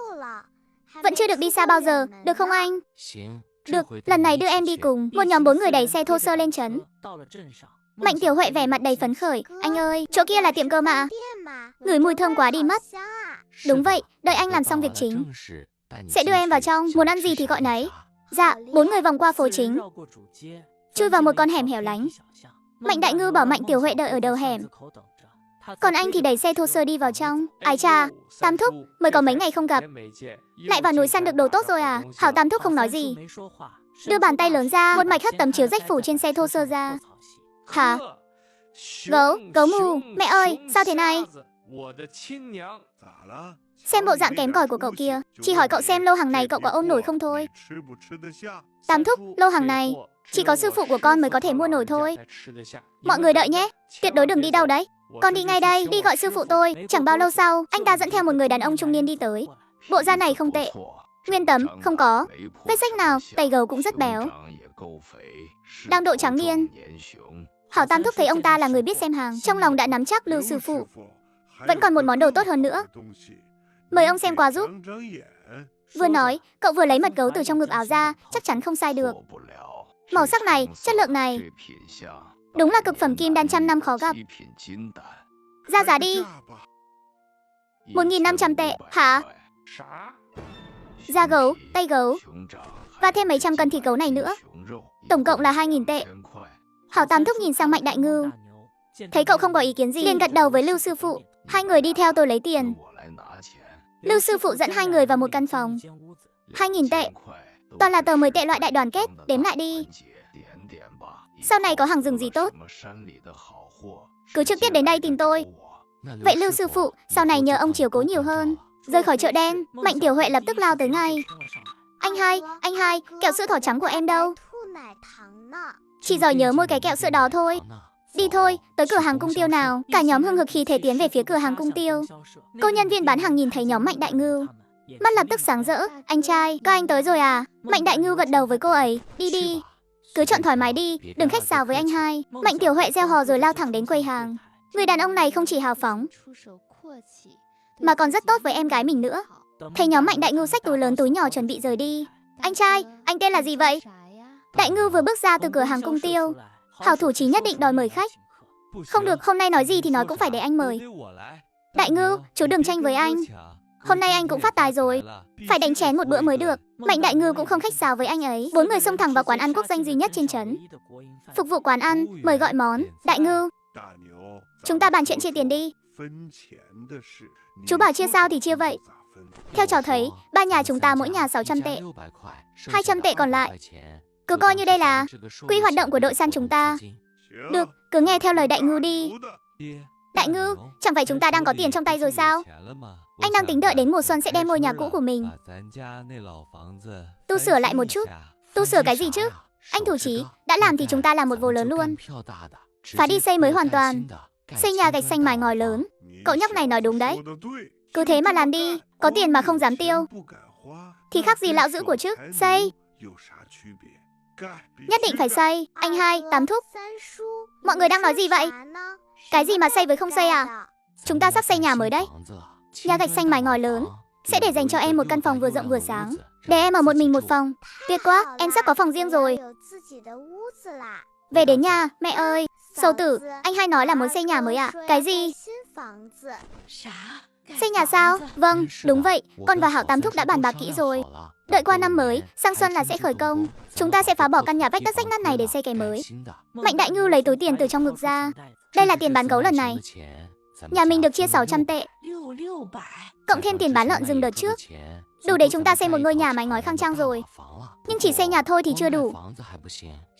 vẫn chưa được đi xa bao giờ, được không anh? Được, lần này đưa em đi cùng. Một nhóm 4 người đẩy xe thô sơ lên trấn. Mạnh Tiểu Huệ vẻ mặt đầy phấn khởi. Anh ơi, chỗ kia là tiệm cơm mà. Ngửi mùi thơm quá đi mất. Đúng vậy, đợi anh làm xong việc chính sẽ đưa em vào trong. Muốn ăn gì thì gọi nấy. Dạ, 4 người vòng qua phố chính, chui vào một con hẻm hẻo lánh. Mạnh Đại Ngưu bảo Mạnh Tiểu Huệ đợi ở đầu hẻm, còn anh thì đẩy xe thô sơ đi vào trong. Ái cha, Tam Thúc, mới có mấy ngày không gặp, lại vào núi săn được đồ tốt rồi à? Hảo Tam Thúc không nói gì, đưa bàn tay lớn ra, một mạch hất tấm chiếu rách phủ trên xe thô sơ ra. Hả? Gấu mù, mẹ ơi, sao thế này? Xem bộ dạng kém cỏi của cậu kia, chỉ hỏi cậu xem lô hàng này cậu có ôm nổi không thôi. Tam Thúc, lô hàng này chỉ có sư phụ của con mới có thể mua nổi thôi. Mọi người đợi nhé, tuyệt đối đừng đi đâu đấy. Con đi ngay đây, đi gọi sư phụ tôi. Chẳng bao lâu sau, anh ta dẫn theo một người đàn ông trung niên đi tới. Bộ da này không tệ, nguyên tấm, không có vết rách nào, tầy gấu cũng rất béo, đang độ trắng niên. Hảo Tam Thúc thấy ông ta là người biết xem hàng, trong lòng đã nắm chắc Lưu sư phụ vẫn còn một món đồ tốt hơn nữa. Mời ông xem qua giúp. Vừa nói, cậu vừa lấy mật gấu từ trong ngực áo ra, chắc chắn không sai được. Màu sắc này, chất lượng này, Đúng là cực phẩm kim đan trăm năm khó gặp. Ra giá đi. 1.500 tệ, hả? Da gấu, tay gấu. Và thêm mấy trăm cân thịt gấu này nữa. Tổng cộng là 2.000 tệ. Hảo Tam Thúc nhìn sang Mạnh Đại Ngưu. Thấy cậu không có ý kiến gì, liền gật đầu với Lưu sư phụ. Hai người đi theo tôi lấy tiền. Lưu sư phụ dẫn hai người vào một căn phòng. 2.000 tệ. Toàn là tờ 10 tệ loại đại đoàn kết, đếm lại đi. Sau này có hàng rừng gì tốt, cứ trực tiếp đến đây tìm tôi. Vậy Lưu sư phụ, sau này nhờ ông chiếu cố nhiều hơn. Rời khỏi chợ đen, Mạnh Tiểu Huệ lập tức lao tới ngay. Anh hai, kẹo sữa thỏ trắng của em đâu? Chỉ giỏi nhớ mỗi cái kẹo sữa đó thôi. Đi thôi, tới cửa hàng Cung Tiêu nào. Cả nhóm hưng hực khí thế tiến về phía cửa hàng Cung Tiêu. Cô nhân viên bán hàng nhìn thấy nhóm Mạnh Đại Ngưu, mắt lập tức sáng rỡ. Anh trai, các anh tới rồi à? Mạnh Đại Ngưu gật đầu với cô ấy. Đi đi, cứ chọn thoải mái đi, đừng khách sáo với anh hai. Mạnh Tiểu Huệ reo hò rồi lao thẳng đến quầy hàng. Người đàn ông này không chỉ hào phóng, mà còn rất tốt với em gái mình nữa. Thấy nhóm Mạnh Đại Ngưu xách túi lớn túi nhỏ chuẩn bị rời đi. Anh trai, anh tên là gì vậy? Đại Ngưu vừa bước ra từ cửa hàng Cung Tiêu. Hảo thủ chí nhất định đòi mời khách. Không được, hôm nay nói gì thì nói cũng phải để anh mời. Đại Ngưu, chú đừng tranh với anh. Hôm nay anh cũng phát tài rồi, phải đánh chén một bữa mới được. Mạnh Đại Ngưu cũng không khách sáo với anh ấy. Bốn người xông thẳng vào quán ăn quốc danh duy nhất trên trấn. Phục vụ quán ăn, mời gọi món. Đại Ngưu, chúng ta bàn chuyện chia tiền đi. Chú bảo chia sao thì chia vậy. Theo cháu thấy, ba nhà chúng ta mỗi nhà 600 tệ. 200 tệ còn lại cứ coi như đây là quỹ hoạt động của đội săn chúng ta. Được, cứ nghe theo lời Đại Ngưu đi. Đại Ngưu, chẳng phải chúng ta đang có tiền trong tay rồi sao? Anh đang tính đợi đến mùa xuân sẽ đem ngôi nhà cũ của mình tu sửa lại một chút. Tu sửa cái gì chứ? Anh thủ chí, đã làm thì chúng ta làm một vố lớn luôn. Phá đi xây mới hoàn toàn. Xây nhà gạch xanh mái ngói lớn. Cậu nhóc này nói đúng đấy. Cứ thế mà làm đi. Có tiền mà không dám tiêu thì khác gì lão giữ của chứ. Xây, nhất định phải xây. Anh hai, Tám Thúc, mọi người đang nói gì vậy? Cái gì mà xây với không xây à? Chúng ta sắp xây nhà mới đấy. Nhà gạch xanh mái ngói lớn. Sẽ để dành cho em một căn phòng vừa rộng vừa sáng. Để em ở một mình một phòng. Tuyệt quá, em sắp có phòng riêng rồi. Về đến nhà, mẹ ơi. Sầu tử, anh hai nói là muốn xây nhà mới à? Cái gì? Xây nhà sao? Vâng, đúng vậy. Con và Hảo Tam Thúc đã bàn bạc kỹ rồi. Đợi qua năm mới, sang xuân là sẽ khởi công. Chúng ta sẽ phá bỏ căn nhà vách đất rách nát này để xây cái mới. Mạnh Đại Ngưu lấy túi tiền từ trong ngực ra. Đây là tiền bán gấu lần này. Nhà mình được chia 600 tệ, cộng thêm tiền bán lợn rừng đợt trước, đủ để chúng ta xây một ngôi nhà mái ngói khang trang rồi. Nhưng chỉ xây nhà thôi thì chưa đủ.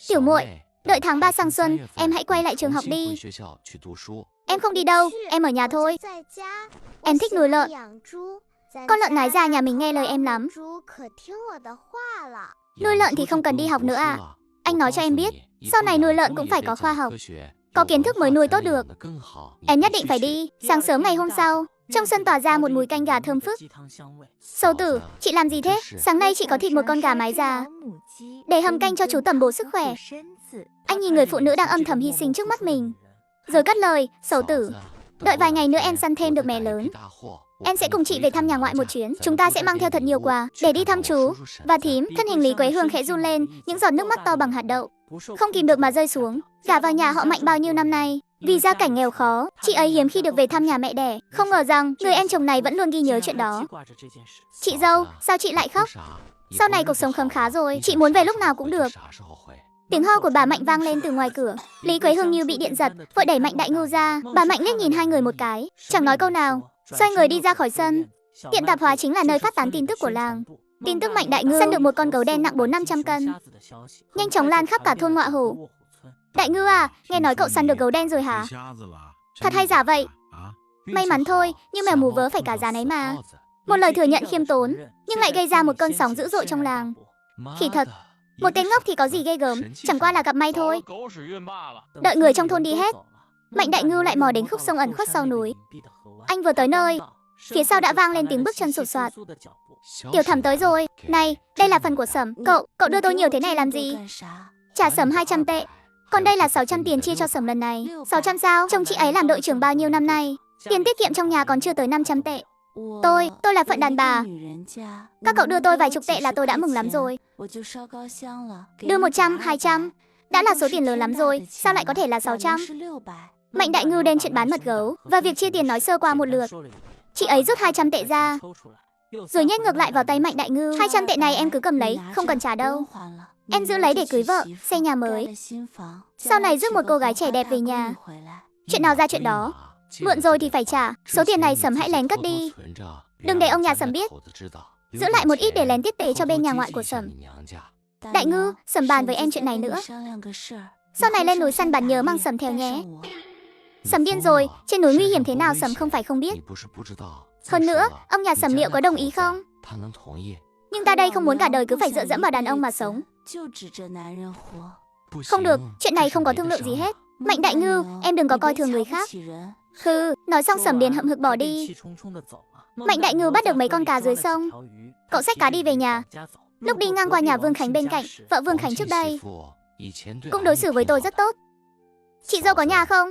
Tiểu muội, đợi tháng 3 sang xuân, em hãy quay lại trường học đi. Em không đi đâu, em ở nhà thôi. Em thích nuôi lợn. Con lợn nái già nhà mình nghe lời em lắm. Nuôi lợn thì không cần đi học nữa à? Anh nói cho em biết, sau này nuôi lợn cũng phải có khoa học, có kiến thức mới nuôi tốt được. Em nhất định phải đi. Sáng sớm ngày hôm sau, trong sân tỏa ra một mùi canh gà thơm phức. Sầu tử, chị làm gì thế? Sáng nay chị có thịt một con gà mái già để hầm canh cho chú tẩm bổ sức khỏe. Anh nhìn người phụ nữ đang âm thầm hy sinh trước mắt mình, rồi cất lời. Sầu tử, đợi vài ngày nữa em săn thêm được mè lớn, em sẽ cùng chị về thăm nhà ngoại một chuyến. Chúng ta sẽ mang theo thật nhiều quà để đi thăm chú và thím. Thân hình Lý Quế Hương khẽ run lên, những giọt nước mắt to bằng hạt đậu không kìm được mà rơi xuống. Gả vào nhà họ Mạnh bao nhiêu năm nay, vì gia cảnh nghèo khó, chị ấy hiếm khi được về thăm nhà mẹ đẻ. Không ngờ rằng người em chồng này vẫn luôn ghi nhớ chuyện đó. Chị dâu, sao chị lại khóc? Sau này cuộc sống khấm khá rồi, chị muốn về lúc nào cũng được. Tiếng ho của bà Mạnh vang lên từ ngoài cửa. Lý Quế Hương như bị điện giật, vội đẩy Mạnh Đại Ngưu ra. Bà Mạnh liếc nhìn hai người một cái, chẳng nói câu nào, xoay người đi ra khỏi sân. Tiệm tạp hóa chính là nơi phát tán tin tức của làng. Tin tức Mạnh Đại Ngưu săn được một con gấu đen nặng 400-500 cân, nhanh chóng lan khắp cả thôn Ngọa Hổ. Đại Ngưu à, nghe nói cậu săn được gấu đen rồi hả? Thật hay giả vậy? May mắn thôi, nhưng mèo mù vớ phải cả giá ấy mà. Một lời thừa nhận khiêm tốn, nhưng lại gây ra một cơn sóng dữ dội trong làng. Khỉ thật, một tên ngốc thì có gì ghê gớm, chẳng qua là gặp may thôi. Đợi người trong thôn đi hết, Mạnh Đại Ngưu lại mò đến khúc sông ẩn khuất sau núi. Anh vừa tới nơi, phía sau đã vang lên tiếng bước chân sột soạt. Tiểu Thẩm tới rồi. Này, đây là phần của Sẩm. Cậu đưa tôi nhiều thế này làm gì? Trả Sẩm 200 tệ. Còn đây là 600 tiền chia cho Sẩm lần này. 600 sao? Chồng chị ấy làm đội trưởng bao nhiêu năm nay, tiền tiết kiệm trong nhà còn chưa tới 500 tệ. Tôi là phận đàn bà. Các cậu đưa tôi vài chục tệ là tôi đã mừng lắm rồi. Đưa 100, 200. Đã là số tiền lớn lắm rồi, sao lại có thể là 600? Mạnh Đại Ngưu đem chuyện bán mật gấu và việc chia tiền nói sơ qua một lượt. Chị ấy rút 200 tệ ra, rồi nhét ngược lại vào tay Mạnh Đại Ngưu. 200 tệ này em cứ cầm lấy, không cần trả đâu. Em giữ lấy để cưới vợ, xây nhà mới. Sau này rước một cô gái trẻ đẹp về nhà. Chuyện nào ra chuyện đó. Muộn rồi thì phải trả. Số tiền này Sầm hãy lén cất đi. Đừng để ông nhà Sầm biết. Giữ lại một ít để lén tiếp tế cho bên nhà ngoại của Sầm. Đại Ngưu, Sầm bàn với em chuyện này nữa. Sau này lên núi săn bắn nhớ mang Sầm theo nhé. Sầm điên rồi, trên núi nguy hiểm thế nào Sầm không phải không biết. Hơn nữa, ông nhà Sầm liệu có đồng ý không? Nhưng ta đây không muốn cả đời cứ phải dựa dẫm vào đàn ông mà sống. Không được, chuyện này không có thương lượng gì hết. Mạnh Đại Ngưu, em đừng có coi thường người khác. Nói xong Sầm liền hậm hực bỏ đi. Mạnh Đại Ngưu bắt được mấy con cá dưới sông. Cậu xách cá đi về nhà. Lúc đi ngang qua nhà Vương Khánh bên cạnh, vợ Vương Khánh trước đây cũng đối xử với tôi rất tốt. Chị dâu có nhà không?